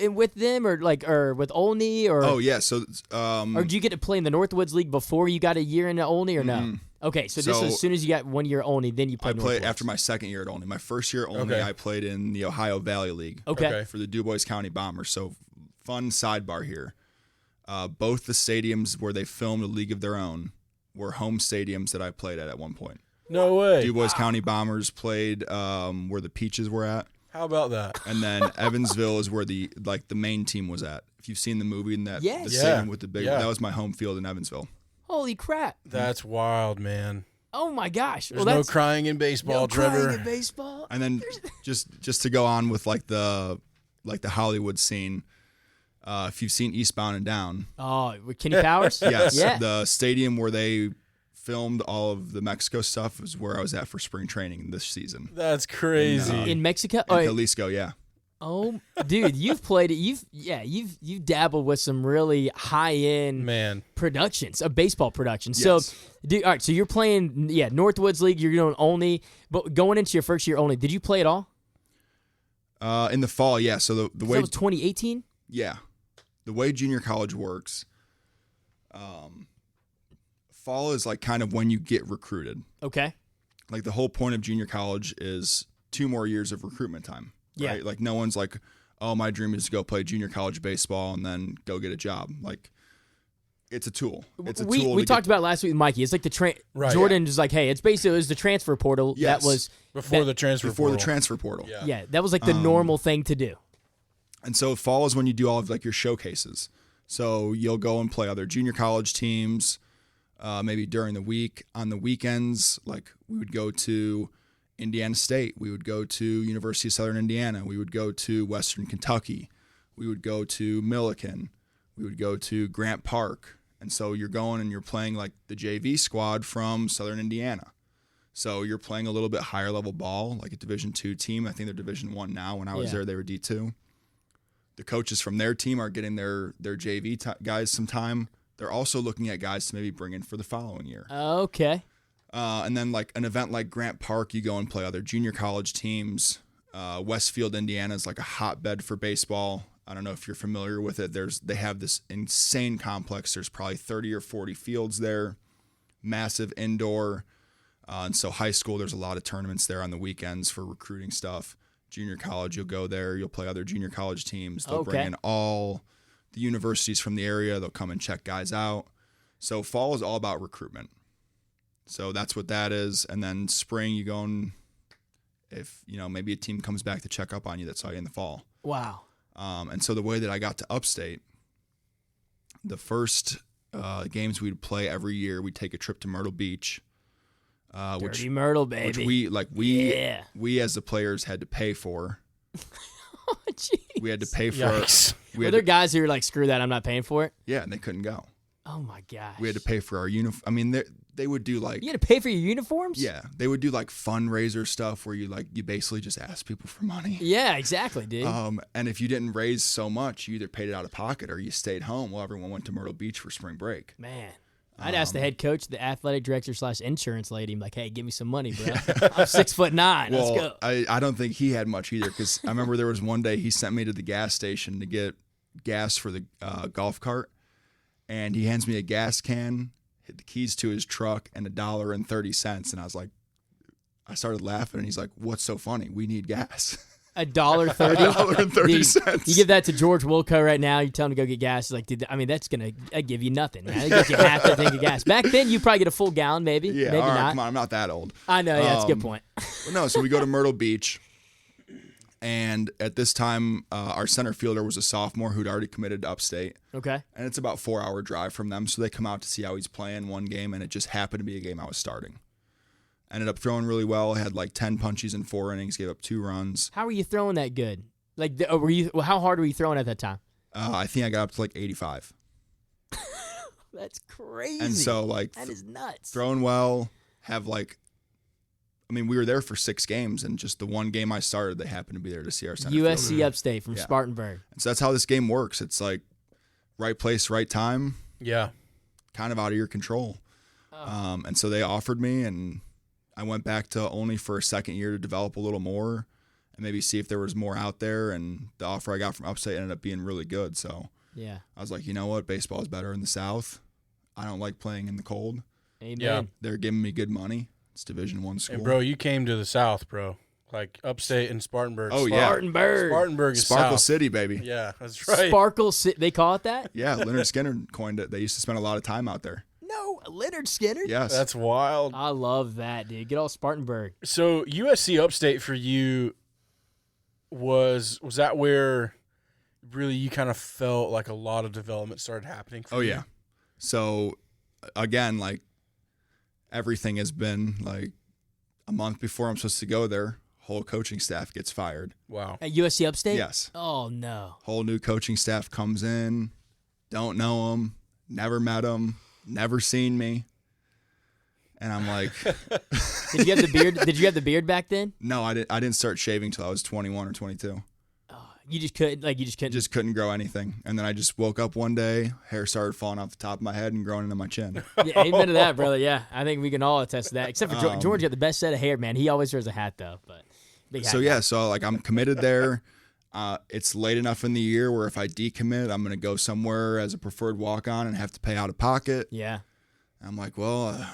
with them or with Olney or? Oh, yeah. So or did you get to play in the Northwoods League before you got a year into Olney or no? Okay, so this So, is as soon as you got 1 year Olney, then you I played played Northwoods. after my second year at Olney. My first year at Olney, Okay. I played in the Ohio Valley League Okay. for the DuBois County Bombers. So fun sidebar here. Both the stadiums where they filmed A League of Their Own were home stadiums that I played at one point. No way. DuBois County Bombers played where the Peaches were at. How about that? And then Evansville is where the main team was at. If you've seen the movie and that Yes. the Yeah. stadium with the big, Yeah. that was my home field in Evansville. Holy crap! That's wild, man. Oh my gosh! There's well, no that's crying in baseball, no Trevor. crying in baseball. And then just to go on with like the Hollywood scene, if you've seen Eastbound and Down, Oh, with Kenny Powers. yes, Yeah. the stadium where they filmed all of the Mexico stuff is where I was at for spring training this season. That's crazy. In Mexico. In Jalisco, yeah. Oh, dude, you've played it. You've dabbled with some really high end Man. productions of baseball productions. Yes. So, dude, all right. So you're playing, Northwoods League. You're doing only, but going into your first year only. Did you play at all? In the fall, yeah. So the So way that was 2018. yeah, the way junior college works, fall is like kind of when you get recruited. Okay. Like the whole point of junior college is 2 more years of recruitment time. Yeah. Right? Like no one's like, oh, my dream is to go play junior college baseball and then go get a job. Like it's a tool. It's a tool. We talked about it last week with Mikey. It's like the Right. Jordan is like, hey, it was the transfer portal. Yes. That was Before that- the transfer before the portal. transfer portal. Yeah. Yeah, that was like the normal thing to do. And so fall is when you do all of like your showcases. So you'll go and play other junior college teams, maybe during the week. On the weekends, like we would go to Indiana State. We would go to University of Southern Indiana. We would go to Western Kentucky. We would go to Milliken. We would go to Grant Park. And so you're going and you're playing like the JV squad from Southern Indiana. So you're playing a little bit higher level ball, like a Division II team. I think they're Division I now. When I was Yeah. there, they were D2. The coaches from their team are getting their JV guys some time. They're also looking at guys to maybe bring in for the following year. Okay. And then like an event like Grant Park, you go and play other junior college teams. Westfield, Indiana is like a hotbed for baseball. I don't know if you're familiar with it. They have this insane complex. There's probably 30 or 40 fields there, massive indoor. And so high school, there's a lot of tournaments there on the weekends for recruiting stuff. Junior college, you'll go there. You'll play other junior college teams. They'll bring Okay. in all the universities from the area. They'll come and check guys out. So fall is all about recruitment. So that's what that is. And then spring, you go and if, maybe a team comes back to check up on you that saw you in the fall. Wow. And so the way that I got to upstate, the first games we'd play every year, we'd take a trip to Myrtle Beach. Dirty Myrtle, baby. Which we Yeah. as the players had to pay for. Oh, jeez. We had to pay for. Yikes. We Were had there to, guys who were like, screw that, I'm not paying for it? yeah, and they couldn't go. Oh my gosh. We had to pay for our uniform. I mean, they would do like You had to pay for your uniforms? yeah, they would do like fundraiser stuff where you basically just ask people for money. Yeah, exactly, dude. And if you didn't raise so much, you either paid it out of pocket or you stayed home while everyone went to Myrtle Beach for spring break. Man. I'd ask the head coach, the athletic director / insurance lady, I'm like, hey, give me some money, bro. I'm 6'9". Let's Well, go. I don't think he had much either because I remember there was one day he sent me to the gas station to get gas for the golf cart, and he hands me a gas can, hit the keys to his truck, and $1.30, and I was like, I started laughing, and he's like, "What's so funny? We need gas." $1.30. $1.30. Dude, you give that to George Wilco right now. You tell him to go get gas. He's like, dude, I mean, that's gonna give you nothing, man. It gives you half that tank of gas. Back then, you probably get a full gallon, maybe. Yeah, maybe all right, not. come on, I'm not that old. I know. Yeah, that's a good point. But no, so we go to Myrtle Beach, and at this time, our center fielder was a sophomore who'd already committed to Upstate. Okay. And it's about 4-hour drive from them. So they come out to see how he's playing one game, and it just happened to be a game I was starting. Ended up throwing really well. I had like 10 punches in 4 innings, gave up 2 runs. How were you throwing that good? Like, how hard were you throwing at that time? I think I got up to like 85. That's crazy. And so like that is nuts. throwing well, we were there for 6 games, and just the one game I started, they happened to be there to see our center USC fielder. Upstate from Yeah. Spartanburg. And so that's how this game works. It's like right place, right time, Yeah. kind of out of your control. And so they offered me, and I went back to only for a second year to develop a little more and maybe see if there was more out there. And the offer I got from Upstate ended up being really good. So Yeah. I was like, you know what? Baseball is better in the South. I don't like playing in the cold. Amen. Yeah. They're giving me good money. It's Division I school. And bro, you came to the South, bro. Like Upstate and Spartanburg. Oh, yeah. Spartanburg. Spartanburg is Sparkle South. City, baby. Yeah, that's right. Sparkle City. They call it that? Yeah, Leonard Skinner coined it. They used to spend a lot of time out there. No Leonard Skinner? Yes. That's wild. I love that, dude. Get all Spartanburg. So USC Upstate for you was that where really you kind of felt like a lot of development started happening for Oh, you? yeah. So, again, like, everything has been, like, a month before I'm supposed to go there, whole coaching staff gets fired. Wow. At USC Upstate? Yes. Oh, no. Whole new coaching staff comes in, don't know them, never met them, never seen me. And I'm like, Did you have the beard? Did you have the beard back then? no, I didn't start shaving till I was 21 or 22. You just couldn't. Like you just couldn't. Just couldn't grow anything. And then I just woke up one day, hair started falling off the top of my head and growing into my chin. Yeah, amen to that, brother. Yeah, I think we can all attest to that. Except for George, got the best set of hair, man. He always wears a hat though. But big hat. So yeah, so like I'm committed there. It's late enough in the year where if I decommit, I'm going to go somewhere as a preferred walk-on and have to pay out of pocket. Yeah. I'm like, well,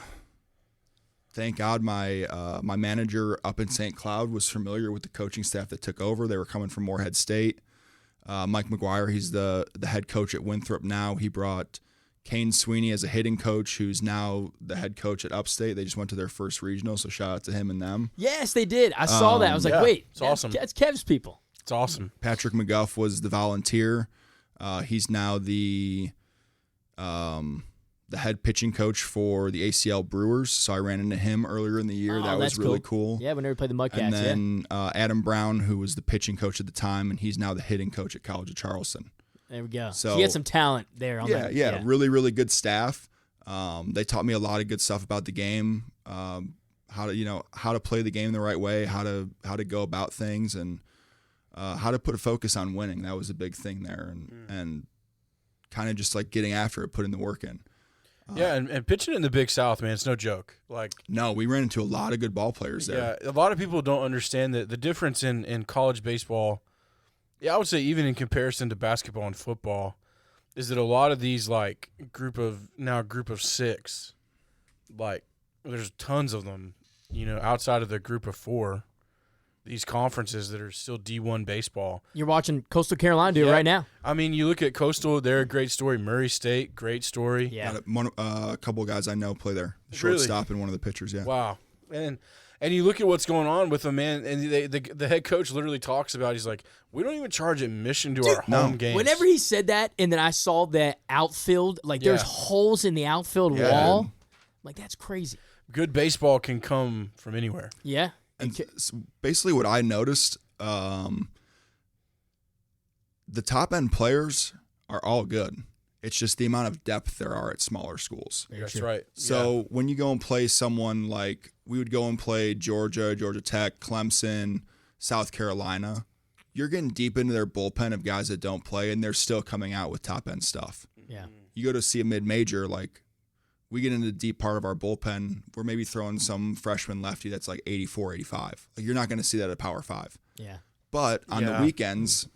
thank God my manager up in St. Cloud was familiar with the coaching staff that took over. They were coming from Morehead State. Mike McGuire, he's the head coach at Winthrop now. He brought Kane Sweeney as a hitting coach, who's now the head coach at Upstate. They just went to their first regional, so shout out to him and them. Yes, they did. I saw that. I was like, yeah, wait, it's awesome. That's Kev's people. It's awesome. Patrick McGuff was the volunteer. He's now the head pitching coach for the ACL Brewers. So I ran into him earlier in the year. Oh, that was that's really cool. Yeah, whenever we played the Mudcats. And then Adam Brown, who was the pitching coach at the time, and he's now the hitting coach at College of Charleston. There we go. So So you had some talent there. On that. Yeah, really, really good staff. They taught me a lot of good stuff about the game, how to play the game the right way, how to go about things, and how to put a focus on winning. That was a big thing there, and kind of just like getting after it, putting the work in. Yeah, and pitching in the Big South, man, it's no joke. Like, No, we ran into a lot of good ball players there. yeah, a lot of people don't understand the difference in college baseball. Yeah, I would say even in comparison to basketball and football, is that a lot of these like group of six, like there's tons of them, outside of the group of four, these conferences that are still D1 baseball. You're watching Coastal Carolina do it Yeah. right now. I mean, you look at Coastal, they're a great story. Murray State, great story. Yeah. A couple of guys I know play there. Really? Shortstop and one of the pitchers, yeah. Wow. And you look at what's going on with them, man, and the head coach literally talks about, he's like, we don't even charge admission to our home games. Whenever he said that, and then I saw that outfield, like there's Yeah. holes in the outfield Yeah. wall. Like that's crazy. Good baseball can come from anywhere. Yeah. And basically what I noticed, the top end players are all good. It's just the amount of depth there are at smaller schools. That's right. So when you go and play someone like, we would go and play Georgia Tech, Clemson, South Carolina, you're getting deep into their bullpen of guys that don't play, and they're still coming out with top end stuff. Yeah. You go to see a mid-major, like we get into the deep part of our bullpen, we're maybe throwing some freshman lefty that's like 84, 85. Like you're not going to see that at Power 5. Yeah. But on Yeah. the weekends,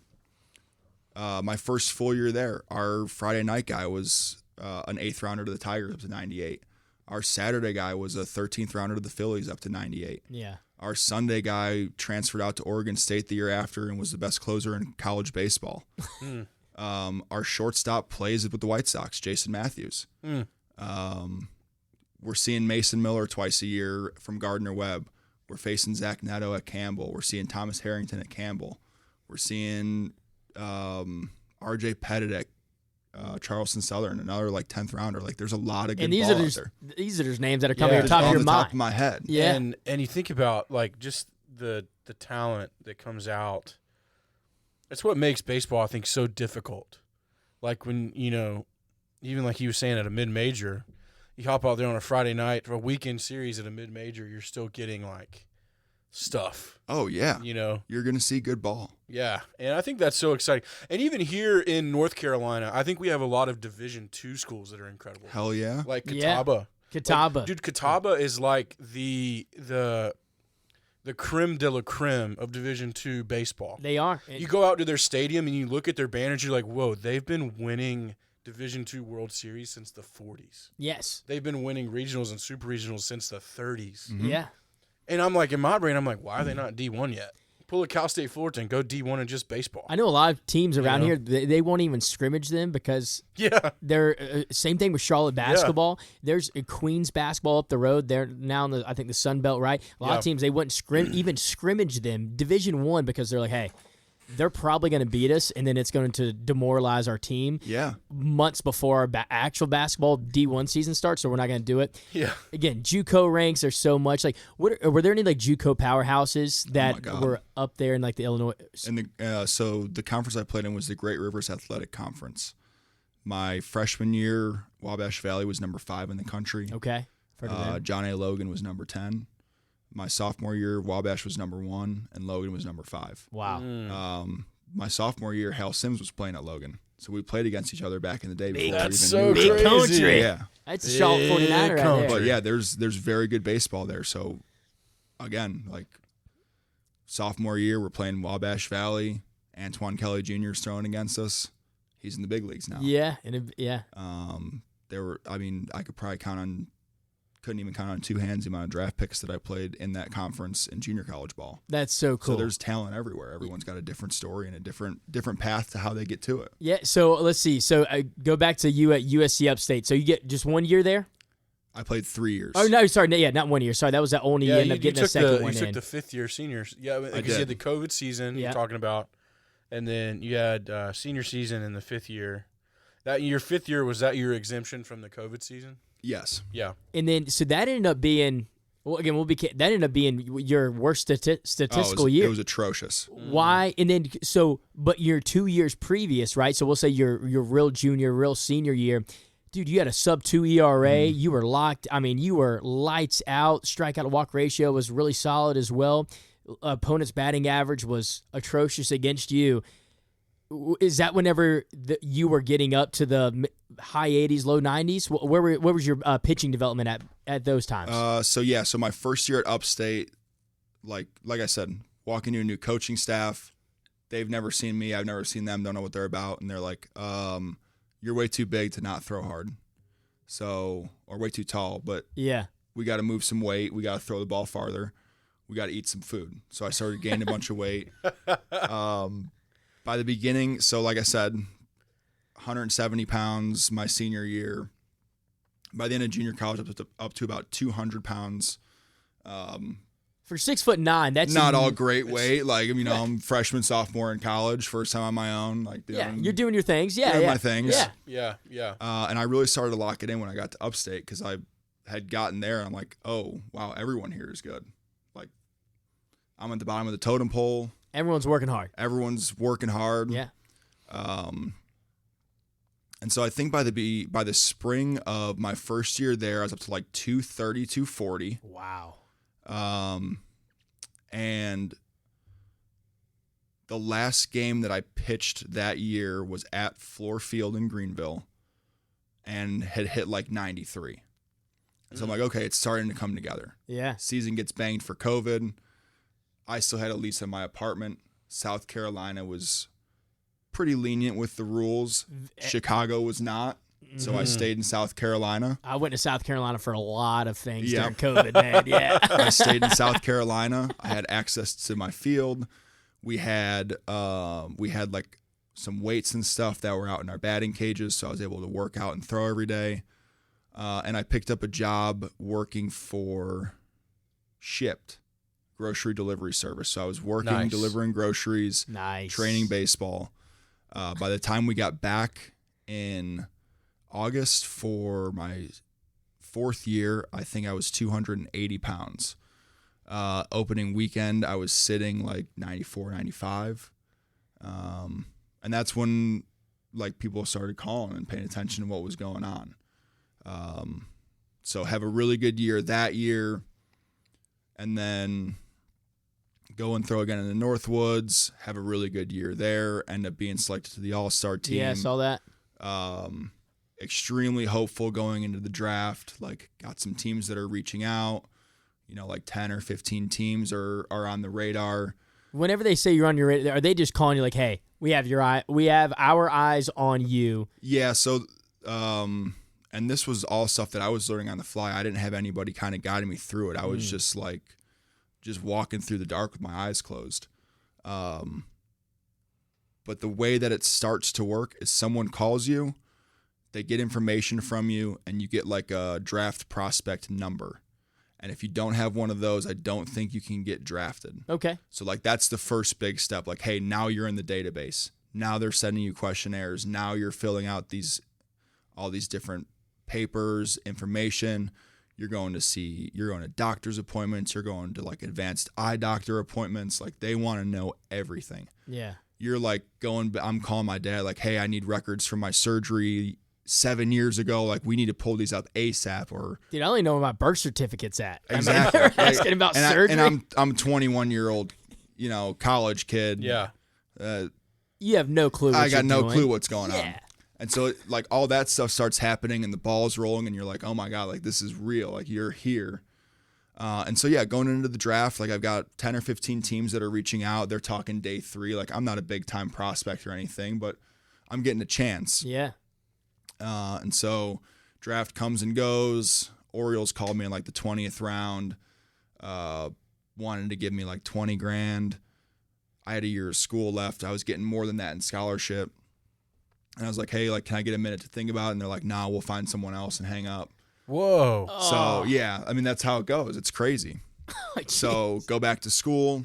my first full year there, our Friday night guy was an 8th rounder to the Tigers up to 98. Our Saturday guy was a 13th rounder to the Phillies up to 98. Yeah. Our Sunday guy transferred out to Oregon State the year after and was the best closer in college baseball. Our shortstop plays with the White Sox, Jason Matthews. We're seeing Mason Miller twice a year from Gardner-Webb. We're facing Zach Neto at Campbell. We're seeing Thomas Harrington at Campbell. We're seeing R.J. Pettit at Charleston Southern, another like 10th rounder. Like there's a lot of good And these ball are out just there. these are just names that are coming Yeah. to the Just top of on your the mind. top of my head. Yeah. And you think about like just the talent that comes out. That's what makes baseball, I think, so difficult. Like when, even like he was saying at a mid-major, you hop out there on a Friday night for a weekend series at a mid-major, you're still getting like stuff, Oh yeah, you're gonna see good ball. Yeah, and I think that's so exciting. And even here in North Carolina, I think we have a lot of Division II schools that are incredible. Hell yeah. Like Yeah. Catawba. Catawba. Like, dude, Catawba is like the creme de la creme of Division II baseball. They are. You go out to their stadium and you look at their banners, you're like, whoa, they've been winning Division II World Series since the 40s. Yes. They've been winning regionals and super regionals since the 30s. Yeah. And I'm like, in my brain, I'm like, why are they not D1 yet? Pull a Cal State Fullerton, go D1 and just baseball. I know a lot of teams around know? here, they won't even scrimmage them because Yeah. they're same thing with Charlotte basketball. There's a Queens basketball up the road. They're now in I think the Sun Belt, right? A lot of teams, they wouldn't even scrimmage them Division I because they're like, hey, they're probably going to beat us, and then it's going to demoralize our team. Yeah. Months before our actual basketball D1 season starts, so we're not going to do it. Yeah. Again, JUCO ranks are so much like. Were there any like JUCO powerhouses that God. were up there in like the Illinois? And so the conference I played in was the Great Rivers Athletic Conference. My freshman year, Wabash Valley was number 5 in the country. Okay. John A. Logan was number 10. My sophomore year, Wabash was number 1, and Logan was number 5. Wow. My sophomore year, Hal Sims was playing at Logan. So we played against each other back in the day. Before That's we so even knew Big each other. crazy. country. Yeah. That's a Charlotte 49er right there. But yeah, there's very good baseball there. So again, like sophomore year, we're playing Wabash Valley. Antoine Kelly Jr. is throwing against us. He's in the big leagues now. Yeah, I could probably couldn't even count on 2 hands the amount of draft picks that I played in that conference in junior college ball. that's so cool. So there's talent everywhere. Everyone's got a different story and a different path to how they get to it. Yeah, so let's see. So go back to you at USC Upstate. So you get just 1 year there? I played 3 years. Oh, no, sorry. Yeah, not 1 year. Sorry, that was the only you ended up getting a second one You in. took the 5th-year seniors. Yeah, because did. you had the COVID season Yeah. you're talking about, and then you had senior season in the 5th year. That your 5th year, was that your exemption from the COVID season? Yes. Yeah. And then, so that ended up being, well, again, that ended up being your worst statistical year. It was atrocious. Why? And then, but your 2 years previous, right? So we'll say your real junior, real senior year, dude, you had a sub-2 ERA. You were locked. I mean, you were lights out. Strikeout to walk ratio was really solid as well. Opponent's batting average was atrocious against you. Is that whenever you were getting up to the high 80s, low 90s? Where was your pitching development at those times? So my first year at Upstate, like I said, walking to a new coaching staff, they've never seen me, I've never seen them, don't know what they're about, and they're like, you're way too big to not throw hard, or way too tall, but yeah, we got to move some weight, we got to throw the ball farther, we got to eat some food. So I started gaining a bunch of weight. By the beginning, so like I said, 170 pounds my senior year. By the end of junior college, up to about 200 pounds. for 6'9", that's not all great weight. Like, I'm freshman, sophomore in college, first time on my own. Like, you're doing your things. Yeah, doing yeah. my things. Yeah. And I really started to lock it in when I got to Upstate because I had gotten there and I'm like, oh, wow, everyone here is good. Like, I'm at the bottom of the totem pole. Everyone's working hard. Everyone's working hard. Yeah. And so I think by the spring of my first year there, I was up to like 230, 240. Wow. And the last game that I pitched that year was at Floor Field in Greenville and had hit like 93. So I'm like, okay, it's starting to come together. Yeah. Season gets banged for COVID. I still had a lease in my apartment. South Carolina was pretty lenient with the rules. Chicago was not. So I stayed in South Carolina. I went to South Carolina for a lot of things Yeah. during COVID, man. Yeah. I stayed in South Carolina. I had access to my field. We had like some weights and stuff that were out in our batting cages, so I was able to work out and throw every day. And I picked up a job working for Shipt grocery delivery service. So I was working, Nice. delivering groceries, Nice. training baseball. By the time we got back in August for my fourth year, I think I was 280 pounds. Opening weekend, I was sitting like 94, 95. And that's when like people started calling and paying attention to what was going on. So have a really good year that year. And then go and throw again in the Northwoods, have a really good year there, end up being selected to the All-Star team. Yeah, I saw that. Extremely hopeful going into the draft. Like, got some teams that are reaching out. Like 10 or 15 teams are on the radar. Whenever they say you're on your radar, are they just calling you like, "Hey, we have our eyes on you"? Yeah. So, and this was all stuff that I was learning on the fly. I didn't have anybody kind of guiding me through it. I was just walking through the dark with my eyes closed. But the way that it starts to work is someone calls you, they get information from you, and you get like a draft prospect number. And if you don't have one of those, I don't think you can get drafted. Okay. So like that's the first big step. Like, hey, now you're in the database. Now they're sending you questionnaires. Now you're filling out all these different papers, information. You're going to doctor's appointments. You're going to like advanced eye doctor appointments. Like they want to know everything. Yeah. You're like I'm calling my dad like, hey, I need records from my surgery 7 years ago. Like we need to pull these out ASAP. Or Dude, I only know where my birth certificate's at. exactly. I mean, asking about surgery. I'm 21-year-old, college kid. Yeah. You have no clue. I got no clue what's going on. Yeah. And so like all that stuff starts happening and the ball's rolling and you're like, oh my God, like this is real. Like you're here. And so, yeah, going into the draft, like I've got 10 or 15 teams that are reaching out. They're talking day 3. Like I'm not a big time prospect or anything, but I'm getting a chance. Yeah. And so draft comes and goes. Orioles called me in like the 20th round, wanted to give me like $20,000. I had a year of school left. I was getting more than that in scholarship. And I was like, hey, like, can I get a minute to think about it? And they're like, nah, we'll find someone else and hang up. Whoa. So, yeah, I mean, that's how it goes. It's crazy. So go back to school.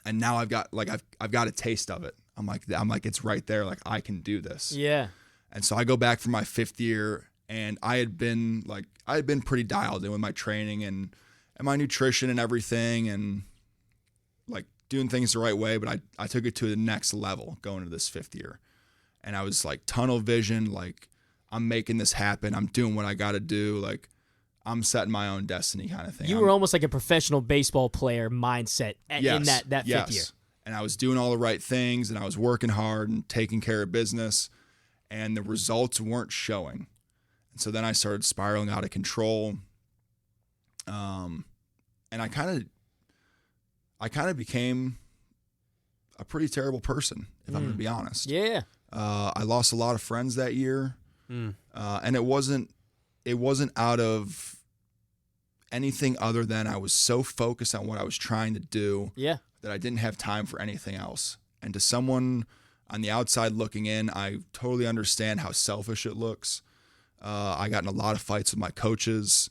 And now I've got a taste of it. I'm like, it's right there. Like I can do this. Yeah. And so I go back for my 5th year and I had been pretty dialed in with my training and my nutrition and everything and like doing things the right way. But I took it to the next level going into this 5th year. And I was like tunnel vision, like I'm making this happen. I'm doing what I got to do. Like I'm setting my own destiny kind of thing. You were almost like a professional baseball player mindset in that 5th year. And I was doing all the right things and I was working hard and taking care of business and the results weren't showing. And so then I started spiraling out of control. And I kind of became a pretty terrible person, if I'm going to be honest. Yeah. I lost a lot of friends that year. And it wasn't out of anything other than I was so focused on what I was trying to do that I didn't have time for anything else. And to someone on the outside looking in, I totally understand how selfish it looks. I got in a lot of fights with my coaches.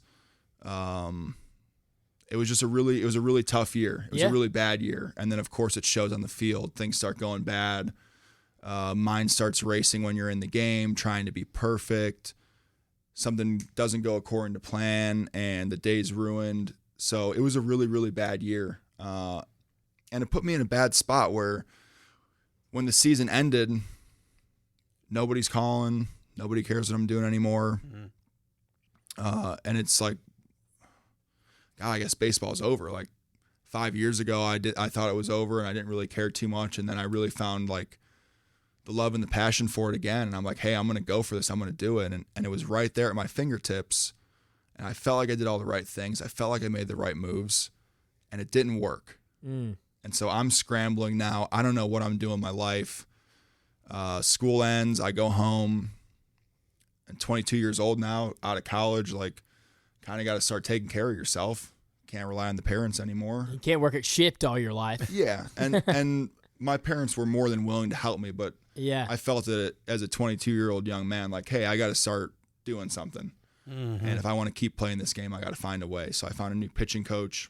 It was a really tough year. It was a really bad year. And then of course it shows on the field. Things start going bad. Mind starts racing when you're in the game, trying to be perfect. Something doesn't go according to plan and the day's ruined. So it was a really, really bad year. And it put me in a bad spot where when the season ended, nobody's calling, nobody cares what I'm doing anymore. And it's like, God, I guess baseball's over. Like 5 years ago, I thought it was over and I didn't really care too much. And then I really found like the love and the passion for it again. And I'm like, hey, I'm going to go for this. I'm going to do it. And it was right there at my fingertips. And I felt like I did all the right things. I felt like I made the right moves and it didn't work. And so I'm scrambling now. I don't know what I'm doing in my life. School ends. I go home. I'm 22 years old now, out of college. Like, kind of got to start taking care of yourself. Can't rely on the parents anymore. You can't work at Shipt all your life. Yeah. And my parents were more than willing to help me, but I felt it as a 22-year-old young man, like, hey, I got to start doing something. And if I want to keep playing this game, I got to find a way. So I found a new pitching coach.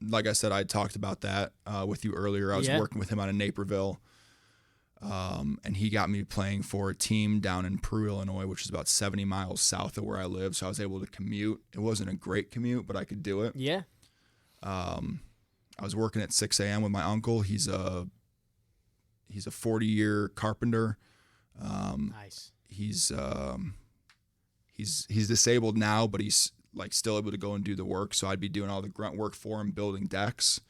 Like I said, I talked about that with you earlier. I was working with him out of Naperville. And he got me playing for a team down in Peru, Illinois, which is about 70 miles south of where I live. So I was able to commute. It wasn't a great commute, but I could do it. Yeah. I was working at 6 a.m. with my uncle. He's a 40-year carpenter. Nice. He's disabled now, but he's like still able to go and do the work. So I'd be doing all the grunt work for him, building decks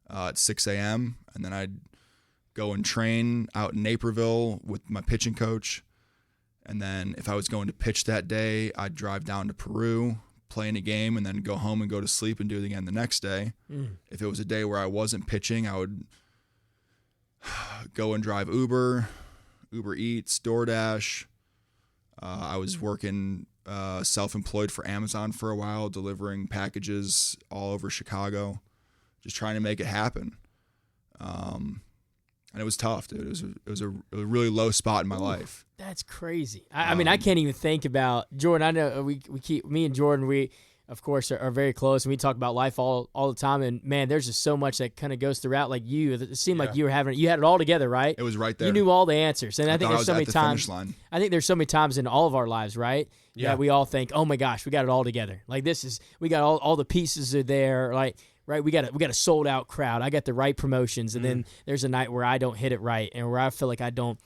at 6 a.m. And then I'd go and train out in Naperville with my pitching coach. And then if I was going to pitch that day, I'd drive down to Peru, play in a game, and then go home and go to sleep and do it again the next day. If it was a day where I wasn't pitching, I would go and drive Uber Eats, DoorDash. I was working self-employed for Amazon for a while, delivering packages all over Chicago, just trying to make it happen. And it was tough, dude. It was a really low spot in my life. That's crazy. I mean, I can't even think about Jordan. I know we keep me and Jordan. We of course are very close, and we talk about life all the time. And man, there's just so much that kind of goes throughout. Like it seemed like you had it all together, right? It was right there. You knew all the answers, and I think there's so many times. I think there's so many times in all of our lives, right? Yeah. That we all think, oh my gosh, we got it all together. Like we got all the pieces are there. Like. Right, we got a sold out crowd. I got the right promotions, and then there's a night where I don't hit it right, and where I feel like I don't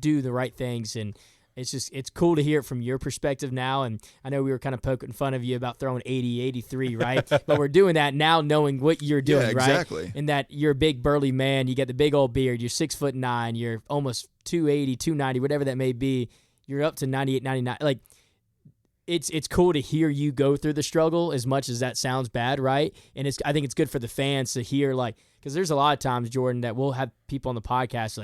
do the right things, and it's cool to hear it from your perspective now. And I know we were kind of poking fun of you about throwing 80, 83, right? But we're doing that now, knowing what you're doing, yeah, exactly. Right? And that you're a big burly man. You got the big old beard. You're 6'9". You're almost 280, 290, whatever that may be. You're up to 98, 99. Like. It's cool to hear you go through the struggle, as much as that sounds bad, right? And I think it's good for the fans to hear, like, because there's a lot of times, Jordan, that we'll have people on the podcast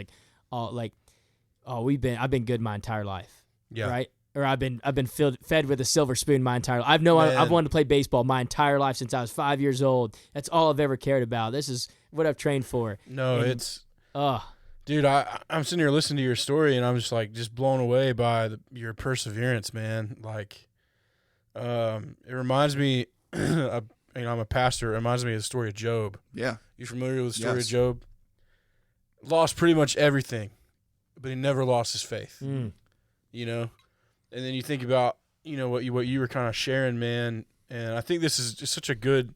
I've been good my entire life, right? Or I've been fed with a silver spoon my entire life. I've wanted to play baseball my entire life since I was 5 years old. That's all I've ever cared about. This is what I've trained for. No, dude, I'm sitting here listening to your story, and I'm just blown away by your perseverance, man. Like. It reminds me, I'm a pastor. It reminds me of the story of Job. Yeah. You familiar with the story of Job? Lost pretty much everything, but he never lost his faith. You know? And then you think about, what you were kind of sharing, man. And I think this is just such a good,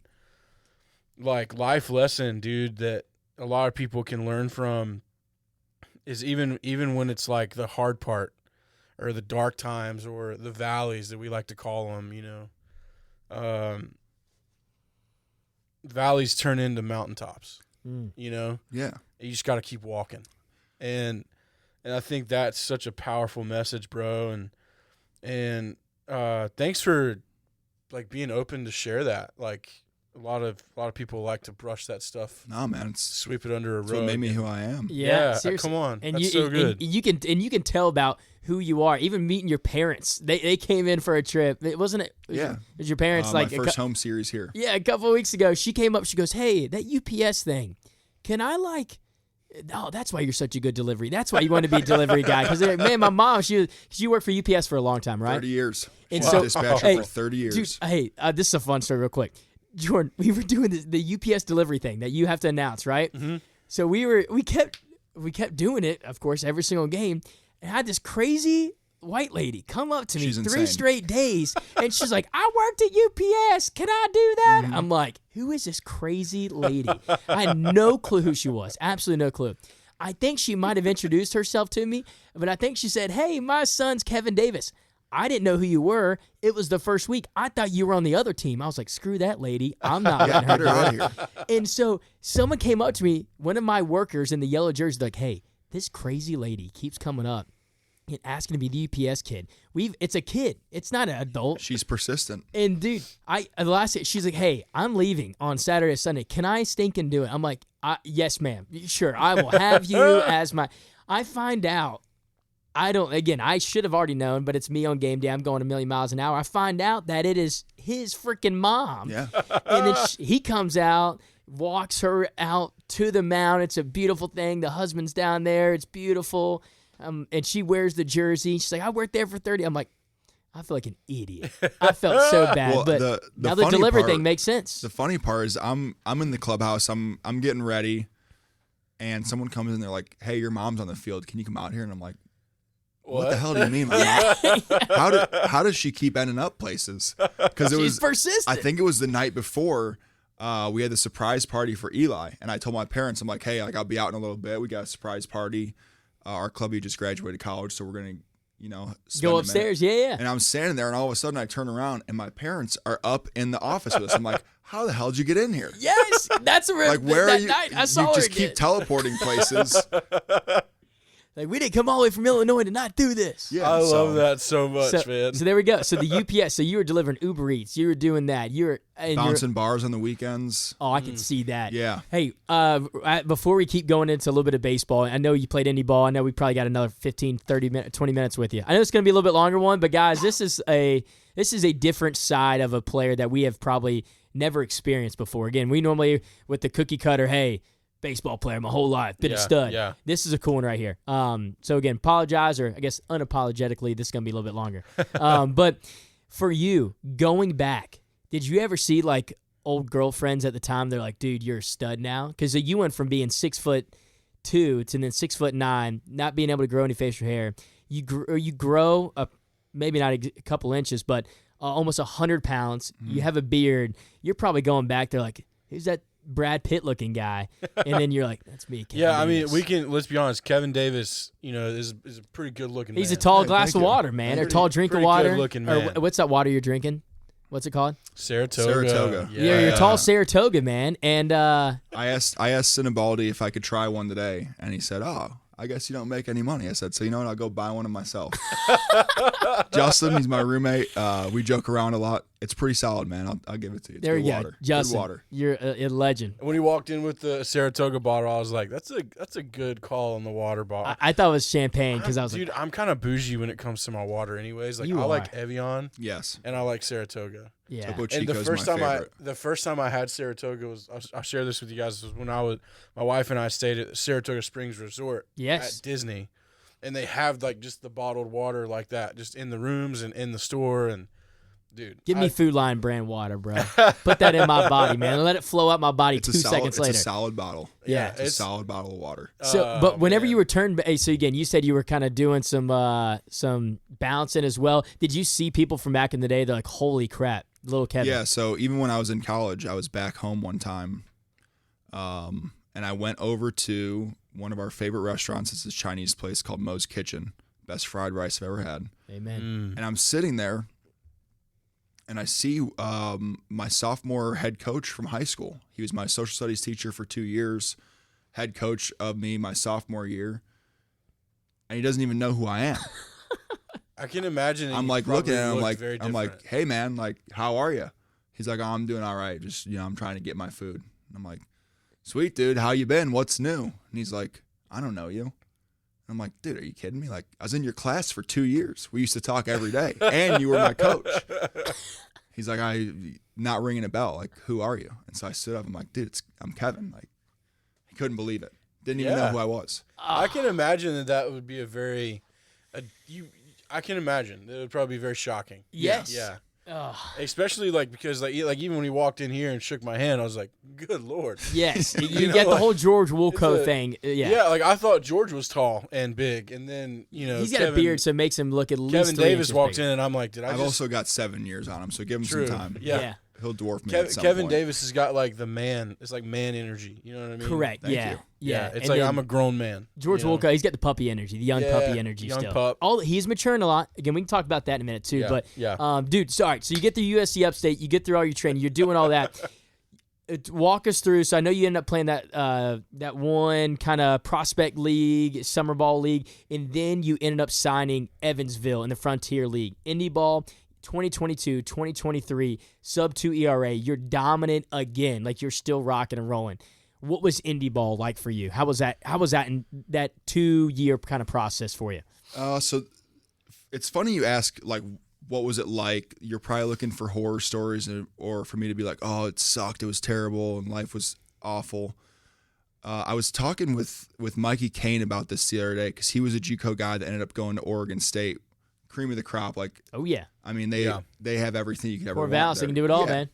life lesson, dude, that a lot of people can learn from, is even when it's the hard part, or the dark times, or the valleys that we like to call them, valleys turn into mountaintops, Yeah. You just got to keep walking. And I think that's such a powerful message, bro. And thanks for being open to share that. A lot of people like to brush that stuff. No, man, sweep it under a rug. What made me who I am. Yeah, come on, and that's so good. And you can tell about who you are. Even meeting your parents, they came in for a trip. It wasn't it. Yeah, it was your parents. My first home series here. Yeah, a couple of weeks ago, she came up. She goes, "Hey, that UPS thing, can I Oh, that's why you're such a good delivery. That's why you want to be a delivery guy. Because man, my mom, she worked for UPS for a long time, right? 30 years. And so, dispatcher for 30 years. Dude, this is a fun story, real quick. Jordan, we were doing the UPS delivery thing that you have to announce, right? Mm-hmm. So we kept doing it, of course, every single game. And I had this crazy white lady come up to me 3 straight days, and she's like, "I worked at UPS. Can I do that?" Mm-hmm. I'm like, "Who is this crazy lady?" I had no clue who she was. Absolutely no clue. I think she might have introduced herself to me, but I think she said, "Hey, my son's Kevin Davis." I didn't know who you were. It was the first week. I thought you were on the other team. I was like, screw that lady. I'm not letting her out here. And so someone came up to me, one of my workers in the yellow jersey, like, "Hey, this crazy lady keeps coming up and asking to be the UPS kid. It's a kid. It's not an adult." She's persistent. And dude, she's like, "Hey, I'm leaving on Saturday or Sunday. Can I stink and do it?" I'm like, "Yes, ma'am. Sure. I will have you as my." I find out. I should have already known, but it's me on game day. I'm going a million miles an hour. I find out that it is his freaking mom. Yeah. And then he comes out, walks her out to the mound. It's a beautiful thing. The husband's down there. It's beautiful. And she wears the jersey. She's like, "I worked there for 30." I'm like, I feel like an idiot. I felt so bad. Well, but now the delivery thing makes sense. The funny part is I'm in the clubhouse. I'm getting ready, and someone comes in. They're like, "Hey, your mom's on the field. Can you come out here?" And I'm like, What the hell do you mean? How does she keep ending up places? Because she's persistent. I think it was the night before we had the surprise party for Eli, and I told my parents, I'm like, "Hey, I'll be out in a little bit. We got a surprise party. Our clubby just graduated college, so we're gonna, go upstairs." Yeah. And I'm standing there, and all of a sudden I turn around, and my parents are up in the office with us. I'm like, "How the hell did you get in here?" Yes, that's like where that are you? Night, I saw you her just again. keep teleporting places. Like, we didn't come all the way from Illinois to not do this. Yeah, I love that so much, man. So there we go. So the UPS. So you were delivering Uber Eats. You were doing that. Bouncing bars on the weekends. Oh, I can see that. Yeah. Hey, before we keep going into a little bit of baseball, I know you played indie ball. I know we probably got another 15, 30 minutes, 20 minutes with you. I know it's going to be a little bit longer one, but guys, this is a different side of a player that we have probably never experienced before. Again, we normally with the cookie cutter, hey, baseball player my whole life, been a Yeah, stud. yeah. This is a cool one right here. So again, apologize, or I guess unapologetically, this is going to be a little bit longer. But for you, going back, did you ever see like old girlfriends at the time? They're like, dude, you're a stud now? Because you went from being 6'2" to then 6'9", not being able to grow any facial hair. You grow maybe not a couple inches, but almost 100 pounds. You have a beard. You're probably going back there like, who's that Brad Pitt looking guy? And then you're like, that's me, Kevin Davis. I mean, let's be honest, Kevin Davis, is a pretty good looking man. He's a tall Hey, glass thank of you. water, man, or Pretty- tall drink of pretty water. good-looking Or man. what's that water you're drinking? What's it called? Saratoga. Yeah, you're tall Saratoga, man. And I asked Sinibaldi if I could try one today, and he said, "Oh, I guess you don't make any money." I said, "So you know what? I'll go buy one of myself." Justin, he's my roommate. We joke around a lot. It's pretty solid, man. I'll give it to you. It's there good you go, water. Justin. Good water. You're a legend. When he walked in with the Saratoga bottle, I was like, "That's a good call on the water bottle." I thought it was champagne because I was Dude, like, I'm kind of bougie when it comes to my water, anyways. Like You I like are. Evian Yes. and I like Saratoga. yeah. Topo And Chico's my favorite. the first time I had Saratoga was I'll share this with you guys, was when my wife and I stayed at Saratoga Springs Resort Yes. at Disney, and they have like just the bottled water like that just in the rooms and in the store, and dude, Give me Food Line brand water, bro. Put that in my body, man. Let it flow out my body It's 2 a solid, seconds it's later. a solid bottle. Yeah. It's a solid bottle of water. So, but whenever man. you returned, so again, you said you were kind of doing some bouncing as well. Did you see people from back in the day? They're like, "Holy crap, little Kevin." Yeah, so even when I was in college, I was back home one time, and I went over to one of our favorite restaurants. It's this Chinese place called Mo's Kitchen. Best fried rice I've ever had. Amen. And I'm sitting there, and I see my sophomore head coach from high school. He was my social studies teacher for 2 years, head coach of me my sophomore year, and he doesn't even know who I am. I can imagine. I'm you like probably looking at him, looked like very I'm like, different. "Hey man, like how are you?" He's like, "Oh, I'm doing all right. Just I'm trying to get my food." And I'm like, "Sweet dude, how you been? What's new?" And he's like, "I don't know you." And I'm like, "Dude, are you kidding me? Like I was in your class for 2 years. We used to talk every day, and you were my coach." He's like, not ringing a bell. Like, who are you? And so I stood up. I'm like, "Dude, I'm Kevin." Like, he couldn't believe it. Didn't even know Yeah. who I was. I can imagine that would be I can imagine it would probably be very shocking. Yes. Yeah. Ugh. Especially because even when he walked in here and shook my hand, I was like, "Good Lord." Yes. You know, get the like, whole George Woolco it's a- thing. Yeah. Yeah, like I thought George was tall and big, and then He's got a beard, so it makes him look at least Kevin 3 Davis inches walked bigger. in, and I'm like, "Did I I've just?" also got 7 years on him, so give him True. some time. Yeah. He'll dwarf me at some Kevin point. Davis has got like the man. It's like man energy. You know what I mean? Correct. Thank Yeah. you. Yeah. It's And like then I'm a grown man. George you know? Woolco, he's got the puppy energy, the young Yeah, puppy energy young still. pup. He's maturing a lot. Again, we can talk about that in a minute too. Yeah, But yeah. dude, so all right, so you get through USC Upstate, you get through all your training, you're doing all that. Walk us through. So I know you ended up playing that one kind of prospect league, summer ball league, and then you ended up signing Evansville in the Frontier League. Indie ball 2022, 2023, sub 2 ERA. You're dominant again. Like you're still rocking and rolling. What was indie ball like for you? How was that in that 2-year kind of process for you? So it's funny you ask, like, what was it like? You're probably looking for horror stories or for me to be like, "Oh, it sucked. It was terrible and life was awful." I was talking with Mikey Kane about this the other day because he was a JUCO guy that ended up going to Oregon State. Cream of the crop. Like, Oh, yeah. I mean, they have everything you could ever Poor want. Val's, they there. can do it all, Yeah. man.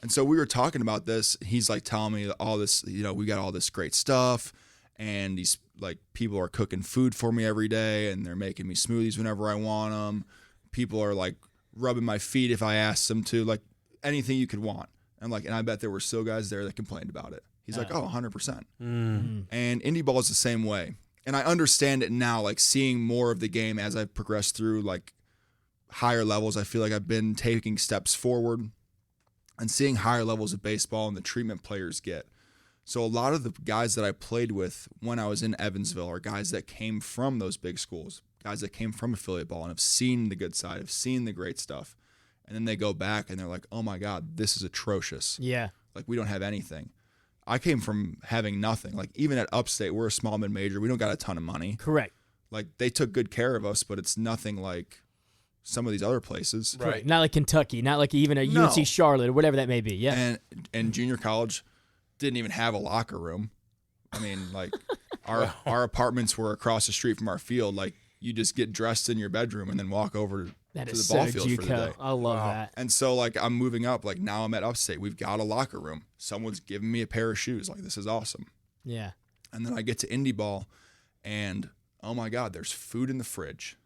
And so we were talking about this. He's like telling me all this, we got all this great stuff, and these like people are cooking food for me every day, and they're making me smoothies whenever I want them. People are like rubbing my feet if I ask them to, like anything you could want. And I bet there were still guys there that complained about it. He's like, "Oh, 100%." And indie ball is the same way. And I understand it now, like seeing more of the game as I've progressed through like higher levels. I feel like I've been taking steps forward and seeing higher levels of baseball and the treatment players get. So a lot of the guys that I played with when I was in Evansville are guys that came from those big schools, guys that came from affiliate ball and have seen the good side, have seen the great stuff. And then they go back and they're like, "Oh my God, this is atrocious. Yeah. Like, we don't have anything." I came from having nothing. Like, even at Upstate, we're a small mid-major. We don't got a ton of money. Correct. Like, they took good care of us, but it's nothing like some of these other places. Right. Not like Kentucky, not like even a No. UNC Charlotte or whatever that may be. Yeah. And junior college didn't even have a locker room. I mean, like our apartments were across the street from our field. Like you just get dressed in your bedroom and then walk over That to is the ball so field for the JUCO. day. I love that. And so like I'm moving up. Like now I'm at Upstate. We've got a locker room. Someone's giving me a pair of shoes. Like this is awesome. Yeah. And then I get to indie ball, and oh my God, there's food in the fridge.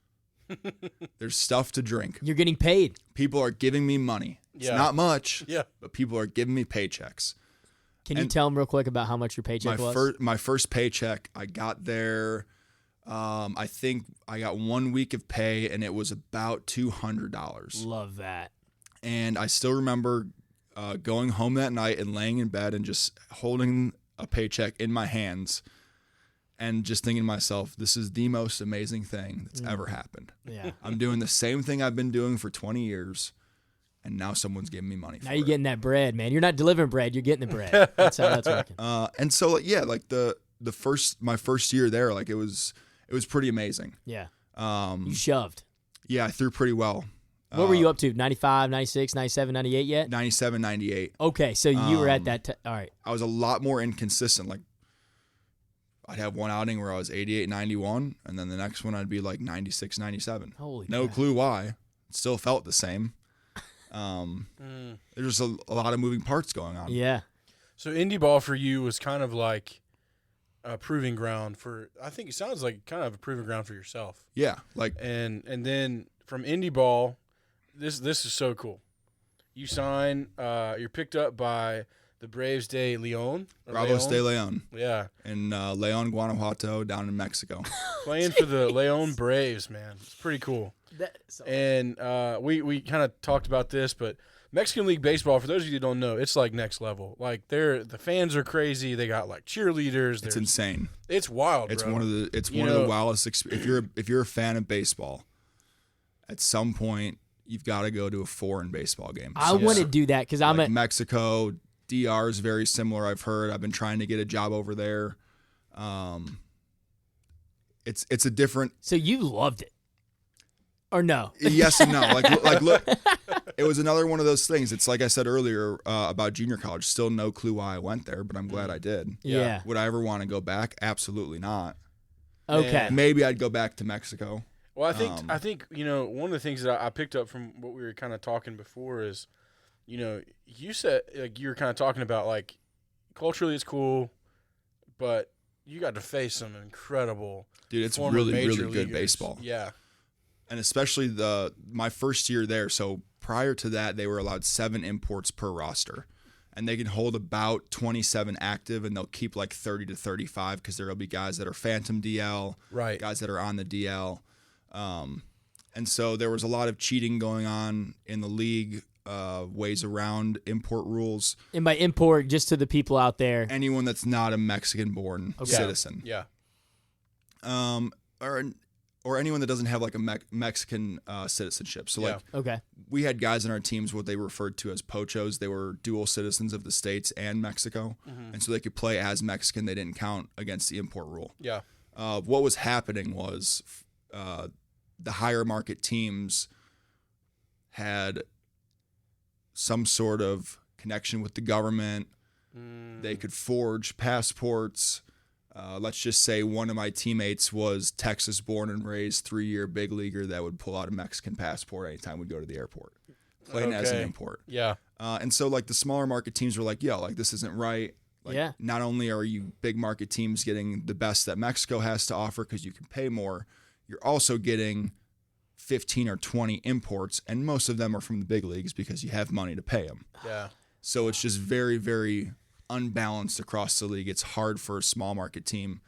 There's stuff to drink. You're getting paid. People are giving me money. It's Yeah. not much, Yeah. but people are giving me paychecks. Can you And tell them real quick about how much your paycheck was? My first paycheck, I got there. I think I got 1 week of pay, and it was about $200. Love that. And I still remember going home that night and laying in bed and just holding a paycheck in my hands and just thinking to myself, this is the most amazing thing that's ever happened. Yeah. I'm doing the same thing I've been doing for 20 years, and now someone's giving me money for Now you're it. getting that bread, man. You're not delivering bread. You're getting the bread. That's how that's working. And so, yeah, like my first year there, like it was pretty amazing. Yeah. Um, You shoved. yeah, I threw pretty well. What were you up to? 95, 96, 97, 98 yet? 97, 98. Okay, so you were at that. All right. I was a lot more inconsistent. Like I'd have one outing where I was 88, 91, and then the next one I'd be like 96, 97. Holy No crap. clue why. It still felt the same. There's just a lot of moving parts going on. Yeah. So indie ball for you was kind of like a proving ground for. I think it sounds like kind of a proving ground for yourself. Yeah, like And then from indie ball, this is so cool. You sign. You're picked up by the Braves de Leon. or Bravos de Leon. Leon Yeah, in Leon, Guanajuato, down in Mexico. playing for the Leon Braves, man. It's pretty cool. And we kind of talked about this, but Mexican League Baseball, for those of you who don't know, it's like next level. Like the fans are crazy. They got like cheerleaders. It's There's- insane. It's wild. It's bro. one of the You one of the know- wildest. If you're a fan of baseball, at some point you've got to go to a foreign baseball game. I So, want to do that because I'm like a. Mexico. DR is very similar. I've heard. I've been trying to get a job over there. It's a different. So you loved it, or no? Yes and no. Like look, it was another one of those things. It's like I said earlier about junior college. Still no clue why I went there, but I'm glad I did. Yeah. Would I ever want to go back? Absolutely not. Okay. Maybe I'd go back to Mexico. Well, I think one of the things that I picked up from what we were kind of talking before is, you said like you were kind of talking about like culturally it's cool, but you got to face some incredible. Dude, it's former really, major really good leaguers. baseball. Yeah. And especially my first year there. So prior to that, they were allowed 7 imports per roster. And they can hold about 27 active, and they'll keep like 30 to 35 because there'll be guys that are phantom DL, Right. guys that are on the DL. And so there was a lot of cheating going on in the league, ways around import rules. And by import, just to the people out there. Anyone that's not a Mexican-born citizen. Yeah. Or anyone that doesn't have like a Mexican citizenship. So like Okay. we had guys in our teams what they referred to as pochos. They were dual citizens of the States and Mexico. And so they could play as Mexican. They didn't count against the import rule. Yeah. What was happening was the higher market teams had some sort of connection with the government. They could forge passports. Let's just say one of my teammates was Texas born and raised, 3-year big leaguer that would pull out a Mexican passport anytime we go to the airport, playing as an Okay. import. Yeah. And so like the smaller market teams were like, yo, like this isn't right. Like, Yeah. not only are you big market teams getting the best that Mexico has to offer because you can pay more, you're also getting 15 or 20 imports, and most of them are from the big leagues because you have money to pay them. Yeah. So it's just very, very unbalanced across the league. It's hard for a small market team.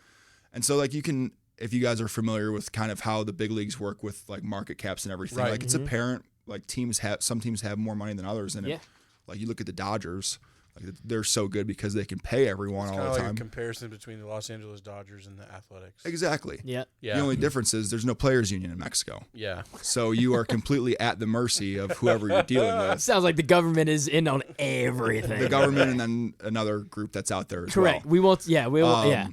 And so like you can, if you guys are familiar with kind of how the big leagues work with like market caps and everything, Right. like it's apparent like some teams have more money than others. And Yeah. like you look at the Dodgers, like they're so good because they can pay everyone It's all kind of the like time. a comparison between the Los Angeles Dodgers and the Athletics. Exactly. Yeah. Yeah. The only difference is there's no players union in Mexico. Yeah. So you are completely at the mercy of whoever you're dealing with. Sounds like the government is in on everything. The government and then another group that's out there as Correct. well. We won't. Yeah. We won't. Yeah.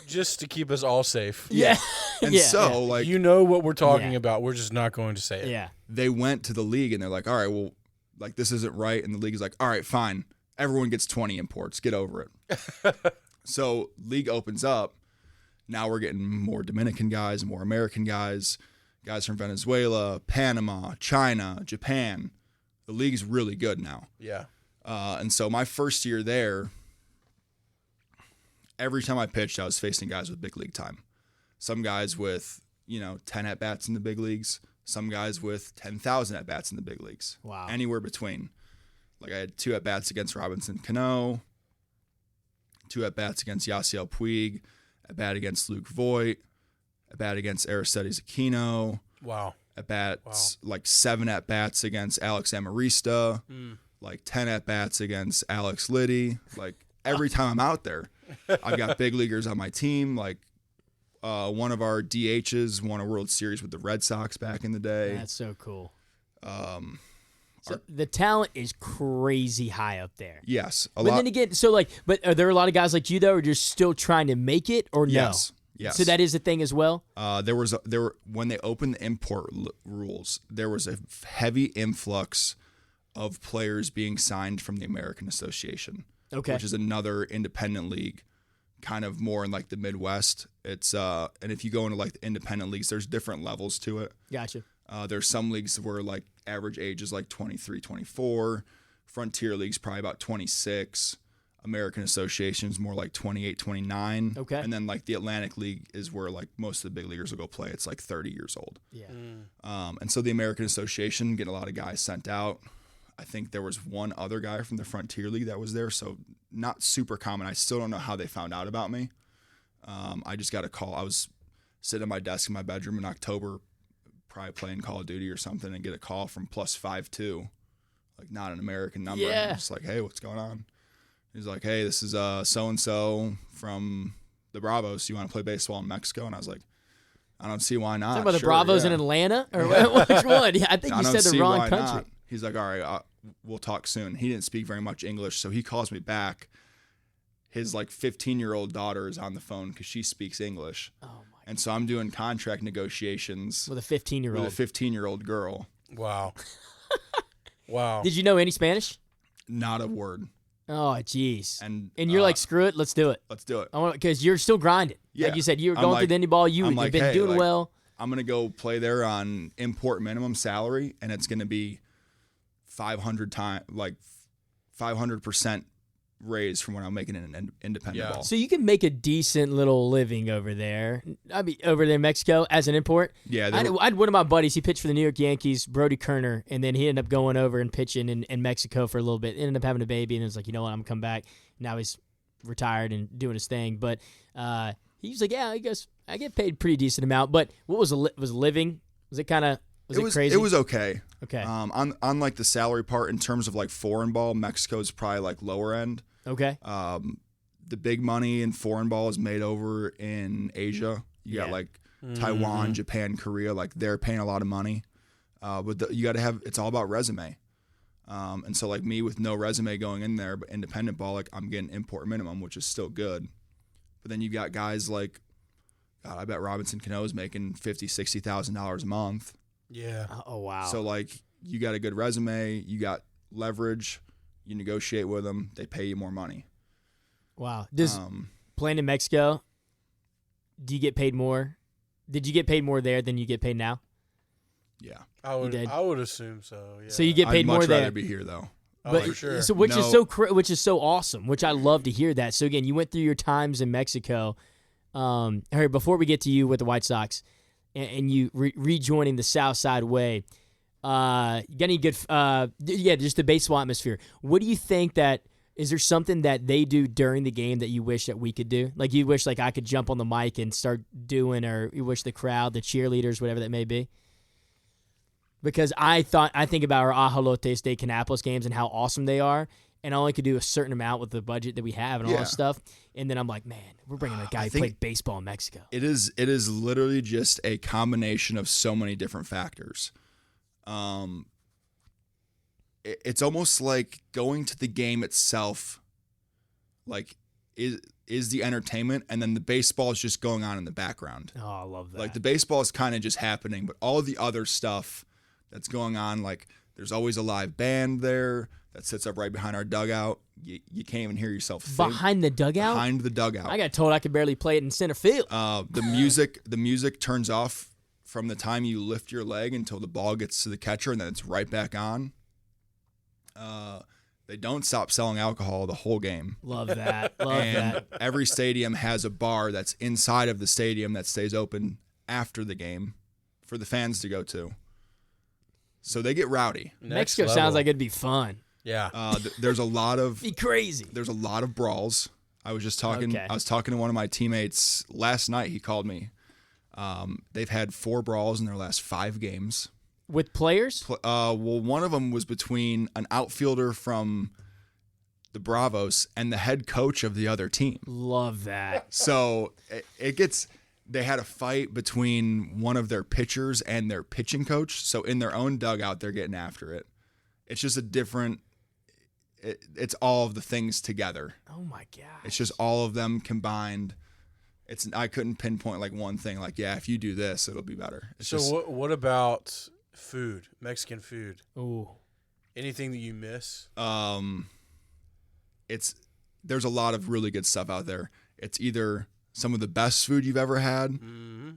Just to keep us all safe. Yeah. And yeah. so like You know what we're talking Yeah. about. We're just not going to say it. Yeah. they went to the league and they're like, all right, well, like this isn't right. And the league is like, all right, fine. Everyone gets 20 imports. Get over it. So league opens up. Now we're getting more Dominican guys, more American guys from Venezuela, Panama, China, Japan. The league's really good now. Yeah. And so my first year there, every time I pitched, I was facing guys with big league time. Some guys with, 10 at-bats in the big leagues. Some guys with 10,000 at-bats in the big leagues. Wow. Anywhere between. Like I had 2 at-bats against Robinson Cano, 2 at-bats against Yasiel Puig, a bat against Luke Voigt, a bat against Aristides Aquino. Wow. At-bats, like 7 at-bats against Alex Amarista, like 10 at-bats against Alex Liddy. Like every time I'm out there, I've got big leaguers on my team. Like one of our DHs won a World Series with the Red Sox back in the day. That's so cool. So the talent is crazy high up there. Yes. But then again, but are there a lot of guys like you, though, who are just still trying to make it, or no? Yes. So that is a thing as well? When they opened the import rules, there was a heavy influx of players being signed from the American Association, which is another independent league, kind of more in like the Midwest. It's and if you go into like the independent leagues, there's different levels to it. Gotcha. There's some leagues where like average age is like 23, 24. Frontier League's probably about 26. American Association's more like 28, 29. Okay. And then like the Atlantic League is where like most of the big leaguers will go play. It's like 30 years old. Yeah. And so the American Association getting a lot of guys sent out. I think there was one other guy from the Frontier League that was there, so not super common. I still don't know how they found out about me. I just got a call. I was sitting at my desk in my bedroom in October, probably playing Call of Duty or something, and get a call from +52, like not an American number. Yeah. I'm just like, hey, what's going on? He's like, hey, this is so-and-so from the Bravos. You want to play baseball in Mexico? And I was like, I don't see why not. Talking about the Sure, Bravos yeah. in Atlanta? Or which one? Yeah, I think I you don't said the see wrong why country. not. He's like, all right, we'll talk soon. He didn't speak very much English, so he calls me back. His like 15-year-old daughter is on the phone because she speaks English. Oh, my. And so I'm doing contract negotiations With a 15-year-old. with a 15-year-old girl. Wow. Wow. Did you know any Spanish? Not a word. Oh, jeez. And you're like, screw it, let's do it. let's do it. Because you're still grinding. Yeah. Like you said, you were I'm going like- through the indie ball. I'm You've like, been hey, doing like, well. I'm going to go play there on import minimum salary, and it's going to be 500% raise from when I'm making it in independent Yeah. ball. So you can make a decent little living over there. I'd be over there in Mexico as an import. Yeah, I had one of my buddies. He pitched for the New York Yankees, Brody Kerner, and then he ended up going over and pitching in Mexico for a little bit. Ended up having a baby, and it was like, you know what, I'm gonna come back. Now he's retired and doing his thing. But he was like, yeah, I guess I get paid pretty decent amount. But what was living? Was it kind of was it crazy? It was okay. Okay. On like the salary part in terms of like foreign ball, Mexico's probably like lower end. Okay. The big money in foreign ball is made over in Asia. You got like Taiwan, Japan, Korea. Like they're paying a lot of money. But you got to have. It's all about resume. And so like me with no resume going in there, but independent ball, like I'm getting import minimum, which is still good. But then you got guys like, God, I bet Robinson Cano is making $50,000-$60,000 a month. Yeah. Oh wow. So like you got a good resume, you got leverage, you negotiate with them, they pay you more money. Wow. Does playing in Mexico, do you get paid more? Did you get paid more there than you get paid now? Yeah. I would did. I would assume so. Yeah. So you get paid I'd more much there. rather be here though. Oh, for sure. So which is No. which is so awesome. Which I love to hear that. So again, you went through your times in Mexico. Harry, before we get to you with the White Sox, and you rejoining the South Side Way, you got any good? Just the baseball atmosphere. What do you think that? Is there something that they do during the game that you wish that we could do? Like you wish like I could jump on the mic and start doing, or you wish the crowd, the cheerleaders, whatever that may be? Because I think about our Ajolote State Canapolis games and how awesome they are, and I only could do a certain amount with the budget that we have and all Yeah. that stuff. And then I'm like, man, we're bringing a guy who played baseball in Mexico. It is literally just a combination of so many different factors. It's almost like going to the game itself, like is the entertainment, and then the baseball is just going on in the background. Oh, I love that. Like the baseball is kind of just happening, but all the other stuff that's going on, like there's always a live band there. that sits up right behind our dugout. You can't even hear yourself think. Behind the dugout? Behind the dugout. I got told I could barely play it in center field. The music turns off from the time you lift your leg until the ball gets to the catcher, and then it's right back on. They don't stop selling alcohol the whole game. Love that. Love And that. every stadium has a bar that's inside of the stadium that stays open after the game for the fans to go to. So they get rowdy. Next Mexico level. sounds like it'd be fun. Yeah. There's a lot of Be crazy. there's a lot of brawls. I was just talking. Okay. I was talking to one of my teammates last night. He called me. They've had 4 brawls in their last 5 games. With players? Well, one of them was between an outfielder from the Bravos and the head coach of the other team. Love that. So it gets. They had a fight between one of their pitchers and their pitching coach. So in their own dugout, they're getting after it. It's just a different. It's all of the things together. Oh my god. It's just all of them combined. I couldn't pinpoint like one thing. Like, yeah, if you do this, it'll be better. It's So just, what about food? Mexican food? Ooh. Anything that you miss? there's a lot of really good stuff out there. It's either some of the best food you've ever had, Mm-hmm.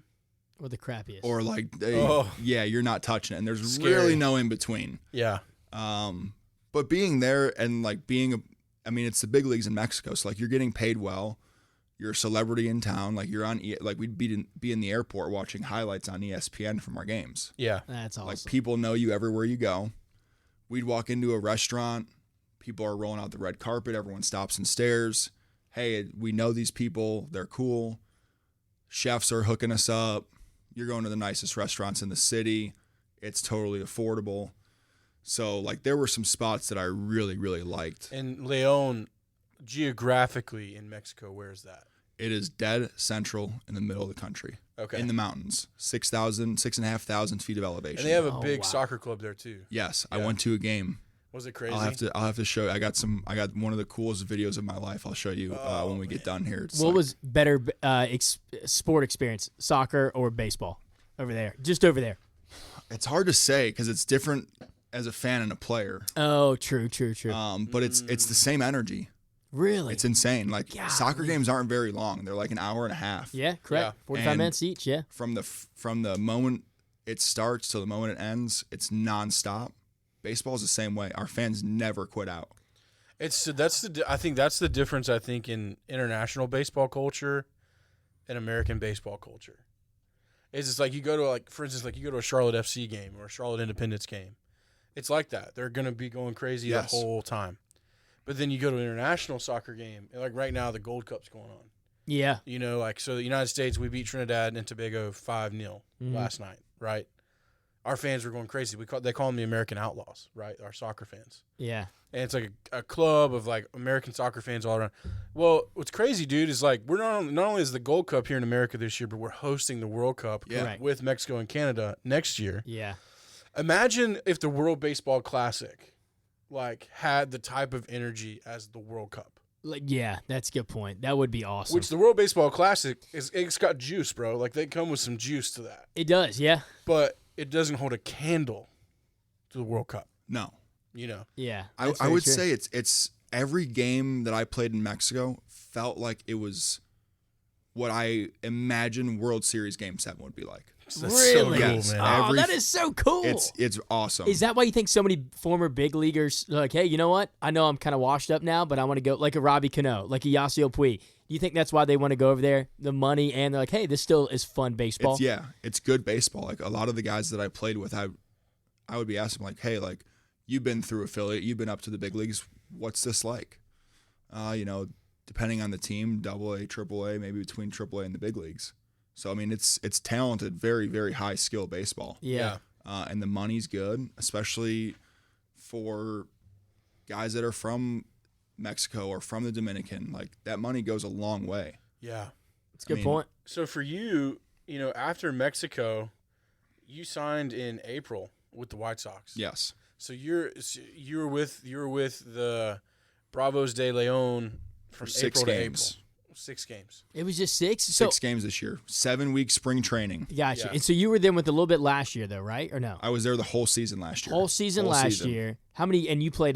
Or the crappiest. or like, Oh. yeah, you're not touching it. And there's Scary. really no in between. Yeah. But being there and like it's the big leagues in Mexico. So like you're getting paid well. You're a celebrity in town. Like you're on, like we'd be in the airport watching highlights on ESPN from our games. Yeah. That's awesome. Like people know you everywhere you go. We'd walk into a restaurant. People are rolling out the red carpet. Everyone stops and stares. Hey, we know these people. They're cool. Chefs are hooking us up. You're going to the nicest restaurants in the city. It's totally affordable. So like there were some spots that I really, really liked. And León, geographically in Mexico, where's that? It is dead central in the middle of the country. Okay. In the mountains. 6,500 feet of elevation. And they have a Oh, big wow. soccer club there too. Yes, I Yeah. went to a game. Was it crazy? I'll have to show you. I got one of the coolest videos of my life. I'll show you when we get done here. It's what like- was better sport experience, soccer or baseball? Over there. Just over there. It's hard to say because it's different as a fan and a player. Oh, true. But it's the same energy. Really? It's insane. Like Golly. soccer games aren't very long. They're like an hour and a half. yeah, correct. Yeah. 45 And- minutes each, yeah. From the moment it starts till the moment it ends, it's nonstop. Baseball's the same way. Our fans never quit out. I think that's the difference. I think in international baseball culture and American baseball culture, is it's like you go to for instance you go to a Charlotte FC game or a Charlotte Independence game, it's like that. They're gonna be going crazy Yes. the whole time, but then you go to an international soccer game, like right now the Gold Cup's going on. Yeah. So the United States, we beat Trinidad and Tobago 5-0 last night, right? Our fans were going crazy. They call them the American Outlaws, right? Our soccer fans. Yeah. And it's like a club of like American soccer fans all around. Well, what's crazy, dude, is like we're not only is the Gold Cup here in America this year, but we're hosting the World Cup Yeah. Right. with Mexico and Canada next year. Yeah. Imagine if the World Baseball Classic had the type of energy as the World Cup. Yeah, that's a good point. That would be awesome. Which the World Baseball Classic it's got juice, bro. Like they come with some juice to that. It does, yeah. But it doesn't hold a candle to the World Cup, No. you know. Yeah. I that's I very would true. say it's every game that I played in Mexico felt like it was what I imagine World Series Game 7 would be like. That's Really? so cool, Yes. man. Oh, Every- that is so cool. It's awesome. Is that why you think so many former big leaguers are like, hey, you know what? I know I'm kind of washed up now, but I want to go like a Robbie Cano, like a Yasiel Puig. Do you think that's why they want to go over there? The money, and they're like, hey, this still is fun baseball. It's good baseball. Like a lot of the guys that I played with, I would be asking like, hey, like you've been through affiliate, you've been up to the big leagues. What's this like? Depending on the team, AA, AAA, maybe between AAA and the big leagues. So I mean, it's talented, very very high skill baseball. Yeah. And the money's good, especially for guys that are from Mexico or from the Dominican. Like that money goes a long way. Yeah. It's a good mean, point. So for you, after Mexico, you signed in April with the White Sox. Yes. So you were with the Bravos de León from Six April to games. April. 6 games. It was just 6? So, 6 games this year. 7-week spring training. gotcha. Yeah. And so you were there with a little bit last year, though, right? Or no? I was there the whole season last year. Whole season last year. How many? And you played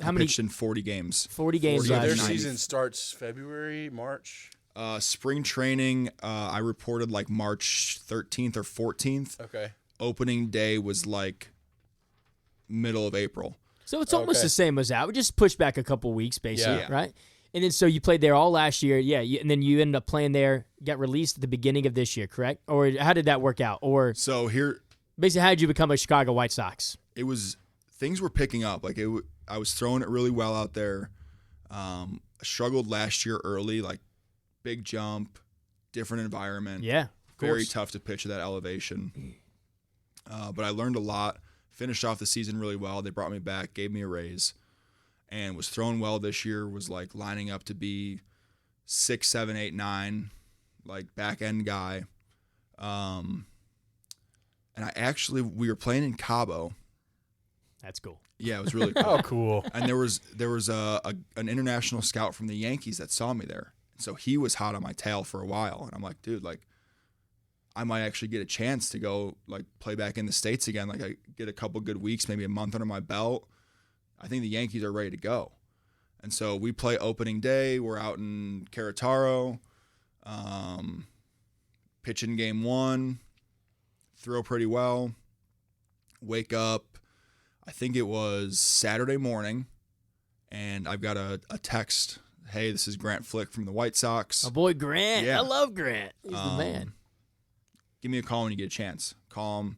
How many? Pitched in 40 games. 40 games 40 last Their year. season starts February, March. Spring training, I reported like March 13th or 14th. Okay. Opening day was like middle of April. So it's almost Okay. the same as that. We just pushed back a couple weeks, basically, Yeah. right? And then so you played there all last year, yeah. And then you ended up playing there, got released at the beginning of this year, correct? Or how did that work out? Or So here, basically, how did you become a Chicago White Sox? it was things were picking up. Like I was throwing it really well out there. Struggled last year early, like big jump, different environment. Yeah, of Very course. tough to pitch at that elevation. But I learned a lot. Finished off the season really well. They brought me back, gave me a raise, and was throwing well this year. Was like lining up to be 6, 7, 8, 9, like back end guy. And we were playing in Cabo. That's cool. Yeah, it was really cool. Oh, cool. And there was an international scout from the Yankees that saw me there. So he was hot on my tail for a while. And I'm like, dude, like, I might actually get a chance to go like play back in the States again. Like I get a couple good weeks, maybe a month under my belt. I think the Yankees are ready to go. And so we play opening day. We're out in Querétaro, pitching game 1, throw pretty well, wake up. I think it was Saturday morning, and I've got a text. Hey, this is Grant Flick from the White Sox. My boy Grant. Yeah. I love Grant. He's the man. Give me a call when you get a chance. Call him.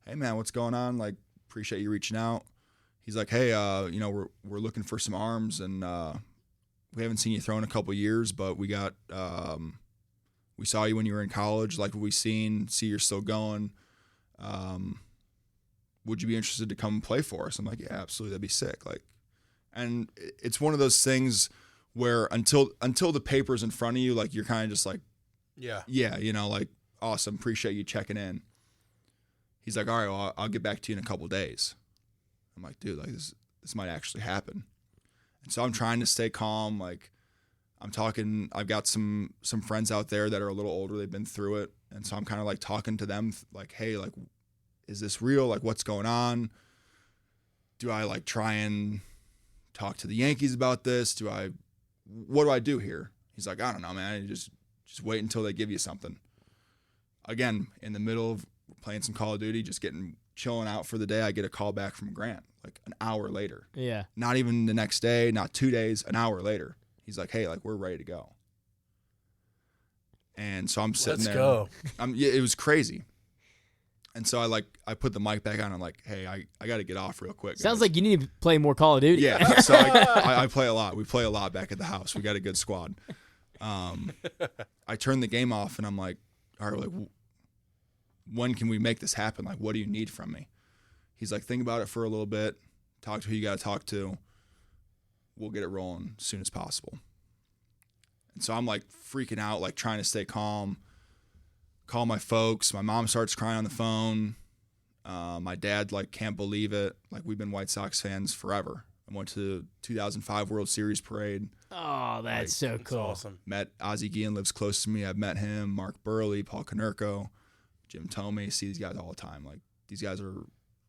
Hey, man, what's going on? Like, appreciate you reaching out. He's like, hey, we're looking for some arms, and we haven't seen you throw in a couple years, but we got we saw you when you were in college. Like what we seen. See you're still going. Would you be interested to come and play for us? I'm like, yeah, absolutely. That'd be sick. Like, and it's one of those things where until the paper's in front of you, like you're kind of just like, Yeah. yeah, like awesome. Appreciate you checking in. He's like, all right, well, I'll get back to you in a couple days. I'm like, dude, like this might actually happen. And so I'm trying to stay calm. Like I'm talking, I've got some friends out there that are a little older. They've been through it. And so I'm kind of like talking to them like, hey, like, is this real? Like, what's going on? Do I like try and talk to the Yankees about this? What do I do here? He's like, I don't know, man. You just wait until they give you something. Again, in the middle of playing some Call of Duty, just chilling out for the day, I get a call back from Grant like an hour later. Yeah. Not even the next day, not 2 days, an hour later. He's like, hey, like we're ready to go. And so I'm sitting Let's there. go. It was crazy. And so I put the mic back on. I'm like, hey, I got to get off real quick. Sounds guys. like you need to play more Call of Duty. Yeah. So I play a lot. We play a lot back at the house. We got a good squad. I turned the game off and I'm like, all right, like, when can we make this happen? Like, what do you need from me? He's like, think about it for a little bit. Talk to who you got to talk to. We'll get it rolling as soon as possible. And so I'm like freaking out, like trying to stay calm. Call my folks. My mom starts crying on the phone. My dad like can't believe it. Like we've been White Sox fans forever. I went to the 2005 World Series parade. Oh, that's so That's cool. awesome. Met Ozzie Guillen, lives close to me. I've met him. Mark Burley, Paul Konerko, Jim Thome. See these guys all the time. Like these guys are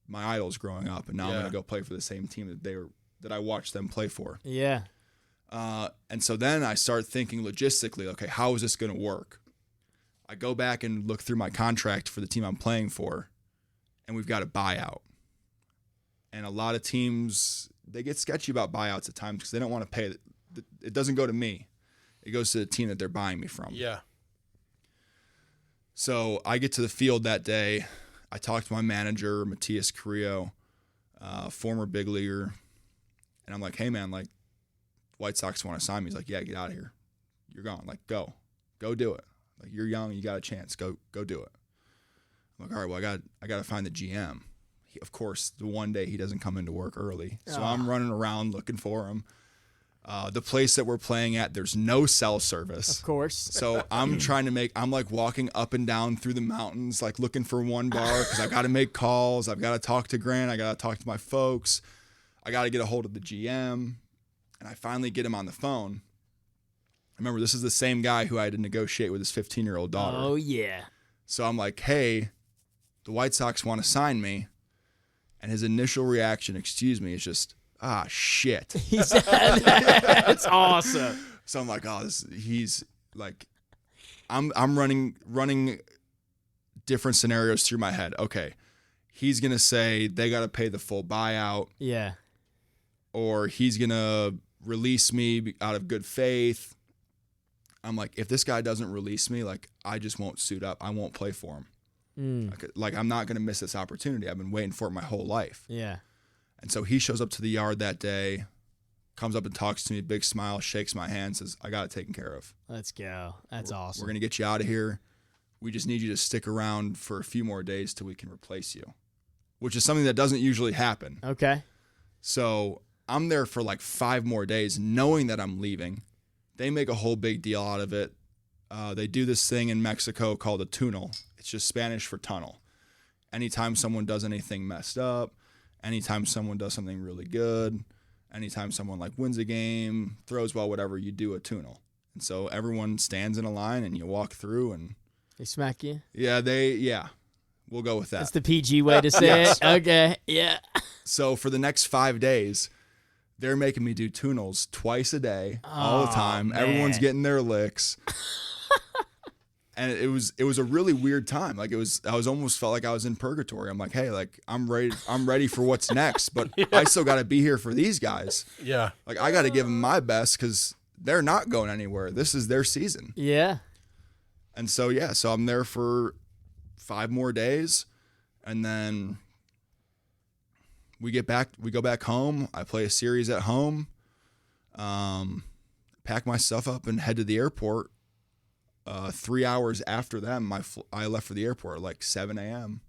my idols growing up, and now I'm Yeah. gonna go play for the same team that I watched them play for. Yeah. And so then I start thinking logistically, okay, how is this going to work? I go back and look through my contract for the team I'm playing for, and we've got a buyout. And a lot of teams, they get sketchy about buyouts at times because they don't want to pay. It doesn't go to me. It goes to the team that they're buying me from. Yeah. So I get to the field that day. I talk to my manager, Matias Carrillo, former big leaguer. And I'm like, hey, man, like, White Sox want to sign me. He's like, yeah, get out of here. You're gone. Like, go do it. Like, you're young. You got a chance. Go do it. I'm like, all right, well, I got to find the GM. Of course, the one day he doesn't come into work early. So I'm running around looking for him. The place that we're playing at, there's no cell service. Of course. So I'm I'm like walking up and down through the mountains, like looking for one bar because I've got to make calls. I've got to talk to Grant. I got to talk to my folks. I got to get a hold of the GM. And I finally get him on the phone. Remember, this is the same guy who I had to negotiate with his 15-year-old daughter. Oh, yeah. So I'm like, hey, the White Sox want to sign me. And his initial reaction, excuse me, is just, ah, shit. That's awesome. So I'm like, oh, he's like, I'm running different scenarios through my head. Okay, he's gonna say they got to pay the full buyout, Yeah. or he's gonna release me out of good faith. I'm like, if this guy doesn't release me, like, I just won't suit up. I won't play for him. Like, I'm not gonna miss this opportunity. I've been waiting for it my whole life. Yeah. And so he shows up to the yard that day, comes up and talks to me, big smile, shakes my hand, says, I got it taken care of. Let's go. That's awesome. We're going to get you out of here. We just need you to stick around for a few more days till we can replace you, which is something that doesn't usually happen. Okay. So I'm there for like 5 more days knowing that I'm leaving. They make a whole big deal out of it. They do this thing in Mexico called a tunel. It's just Spanish for tunnel. Anytime someone does anything messed up, anytime someone does something really good, anytime someone like wins a game, throws well, whatever, you do a tunel. And so everyone stands in a line and you walk through and They smack you? yeah, we'll go with that. That's the PG way to say it. Okay. Yeah. So for the next 5 days, they're making me do tunnels twice a day, all the time. man. Everyone's getting their licks. And it was a really weird time. Like I almost felt like I was in purgatory. I'm like, hey, like I'm ready for what's next, but I still got to be here for these guys. Yeah. Like I got to give them my best because they're not going anywhere. This is their season. Yeah. And so so I'm there for 5 more days, and then we go back home. I play a series at home, pack my stuff up and head to the airport. 3 hours after them, I left for the airport at like 7 a.m.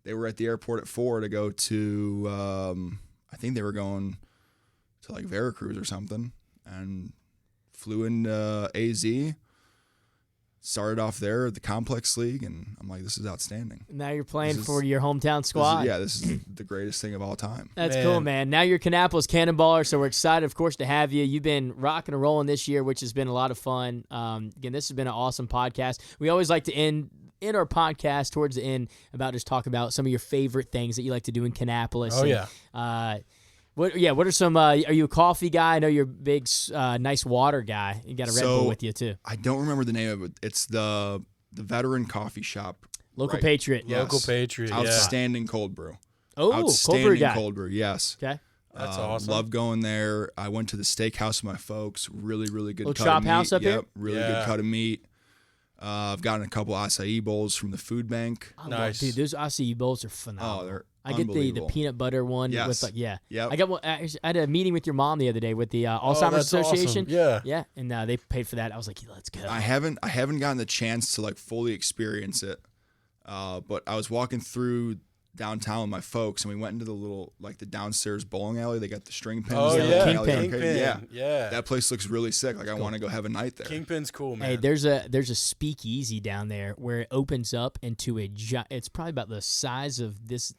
They were at the airport at 4 to go to, I think they were going to like Veracruz or something, and flew into AZ. Started off there at the Complex League, and I'm like, this is outstanding. Now you're playing for your hometown squad. This is the greatest thing of all time. That's cool, man. Now you're Kannapolis Cannonballer, so we're excited, of course, to have you. You've been rocking and rolling this year, which has been a lot of fun. Again, this has been an awesome podcast. We always like to end our podcast towards the end about just talking about some of your favorite things that you like to do in Kannapolis. Oh, yeah. What are some, are you a coffee guy? I know you're a big, nice water guy. You got a Red Bull with you, too. I don't remember the name of it. It's the veteran coffee shop. Local Patriot. Yes. Local Patriot, Outstanding cold brew. Oh, Outstanding cold brew guy. cold brew, yes. Okay. That's awesome. Love going there. I went to the steakhouse with my folks. Really, really good Little cut chop of meat. house up here? Really good cut of meat. I've gotten a couple acai bowls from the food bank. Nice. Dude, those acai bowls are phenomenal. Oh, they're I get the unbelievable. peanut butter one Yes. with Yep. I got one. I had a meeting with your mom the other day with the Alzheimer's that's Association. awesome. Yeah. and they paid for that. I was like, let's go. I haven't gotten the chance to like fully experience it. But I was walking through downtown with my folks, and we went into the little like the downstairs bowling alley. They got the string pins. Oh, the yeah. alley Kingpin. arcade. Yeah. That place looks really sick. Like I want to go have a night there. Kingpin's cool, man. Hey, there's a speakeasy down there where it opens up into it's probably about the size of this.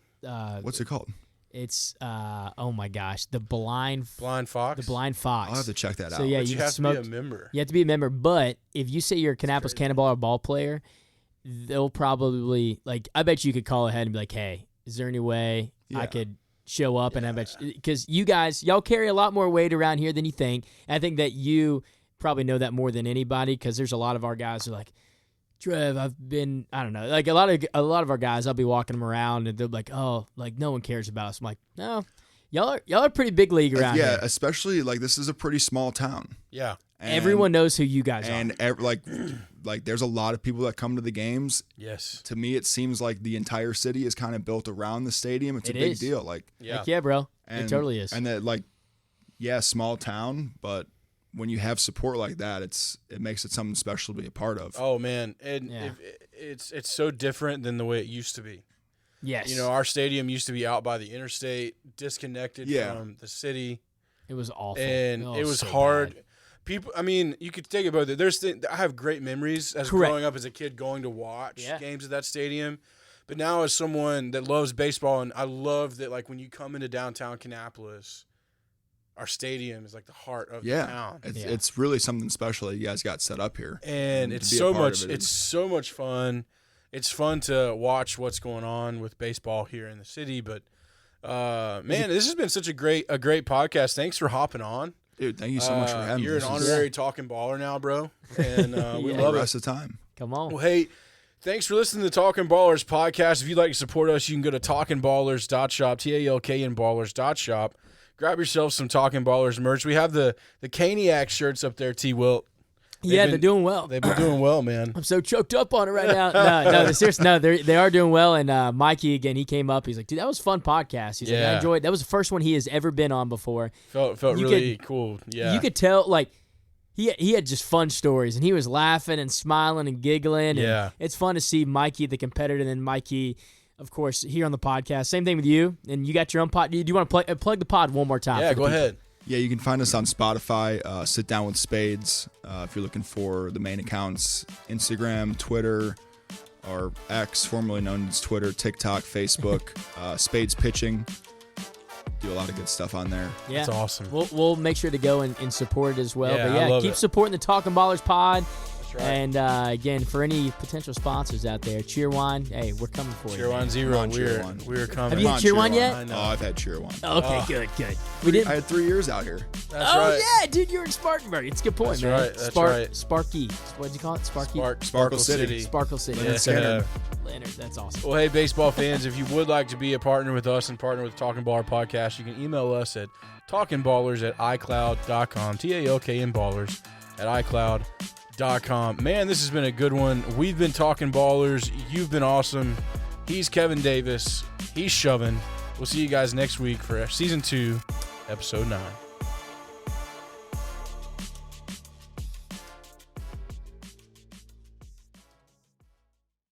What's it called? It's oh my gosh, the Blind Fox. The Blind Fox. I'll have to check that So out. yeah, But you you can have smoke. to be a member. You have to be a member, but if you say you're a Kannapolis Cannonball ball player, they'll probably like. I bet you could call ahead and be like, "Hey, is there any way I Yeah. could show up?" And I bet because y'all carry a lot more weight around here than you think. And I think that you probably know that more than anybody because there's a lot of our guys who are like, Trev, I don't know, like a lot of our guys. I'll be walking them around and they're like, "Oh, like no one cares about us." I'm like, "No, y'all are pretty big league around Yeah, here. especially like this is a pretty small town. Yeah. And, Everyone knows who you guys are." and like there's a lot of people that come to the games. Yes. To me, it seems like the entire city is kind of built around the stadium. It's It a big is. deal. Like Yeah. Heck yeah, bro. and, It totally is. And that like, yeah, small town, but when you have support like that, it makes it something special to be a part of. Oh man, and Yeah. it's so different than the way it used to be. Yes. You know, our stadium used to be out by the interstate, disconnected from the city, it was awful. and Oh, it was so hard. bad. People, I mean, you could think about it. I have great memories as Correct. growing up as a kid going to watch Yeah. games at that stadium. But now, as someone that loves baseball, and I love that, like when you come into downtown Kannapolis, our stadium is like the heart of the town. It's really something special that you guys got set up here, And to it's be a so part much. of it It's is- so much fun. It's fun to watch what's going on with baseball here in the city, but Man, this has been such a great podcast. Thanks for hopping on. Dude, thank you so much for having me. You're an honorary Talking Baller now, bro, and we love the it. rest of the time. Come on. Well, hey, thanks for listening to the Talking Ballers podcast. If you'd like to support us, you can go to talkingballers.shop, TALKinballers.shop. Grab yourself some Talking Ballers merch. We have the Caniac shirts up there, T-Wilt. They're doing well. They've been doing well, man. I'm so choked up on it right now. No, seriously, no, they are doing well. And Mikey, again, he came up. He's like, dude, that was a fun podcast. He's like, I enjoyed it. That was the first one he has ever been on before. Felt really cool. Yeah. You could tell, like, he had just fun stories, and he was laughing and smiling and giggling. Yeah. And it's fun to see Mikey, the competitor, and then Mikey, of course, here on the podcast. Same thing with you. And you got your own pod. Do you want to plug the pod one more time? Yeah, go ahead. Yeah, you can find us on Spotify, Sit Down with Spades, if you're looking for the main accounts, Instagram, Twitter, or X, formerly known as Twitter, TikTok, Facebook, Spades Pitching. Do a lot of good stuff on there. Yeah. That's awesome. We'll make sure to go and support it as well. Yeah, But I love keep it. supporting the Talking Ballers pod. That's right. And again, for any potential sponsors out there, Cheerwine, hey, we're coming for you. Cheerwine Zero, Come on, Cheerwine. we're coming. Have you had Cheerwine yet? Oh, I've had Cheerwine. Okay, good. We did. I had 3 years out here. That's Oh right. yeah, dude, you're in Spartanburg. It's a good point, That's man. right, that's right. Sparky. What did you call it? Sparky. Sparkle City. Sparkle City. Yeah. Center. Leonard, that's awesome. Well, hey, baseball fans, if you would like to be a partner with us and partner with Talking Baller Podcast, you can email us at talkingballers@icloud.com, TALKN ballers@icloud.com. Man, this has been a good one. We've been talking ballers. You've been awesome. He's Kevin Davis. He's Shovin. We'll see you guys next week for Season 2, Episode 9.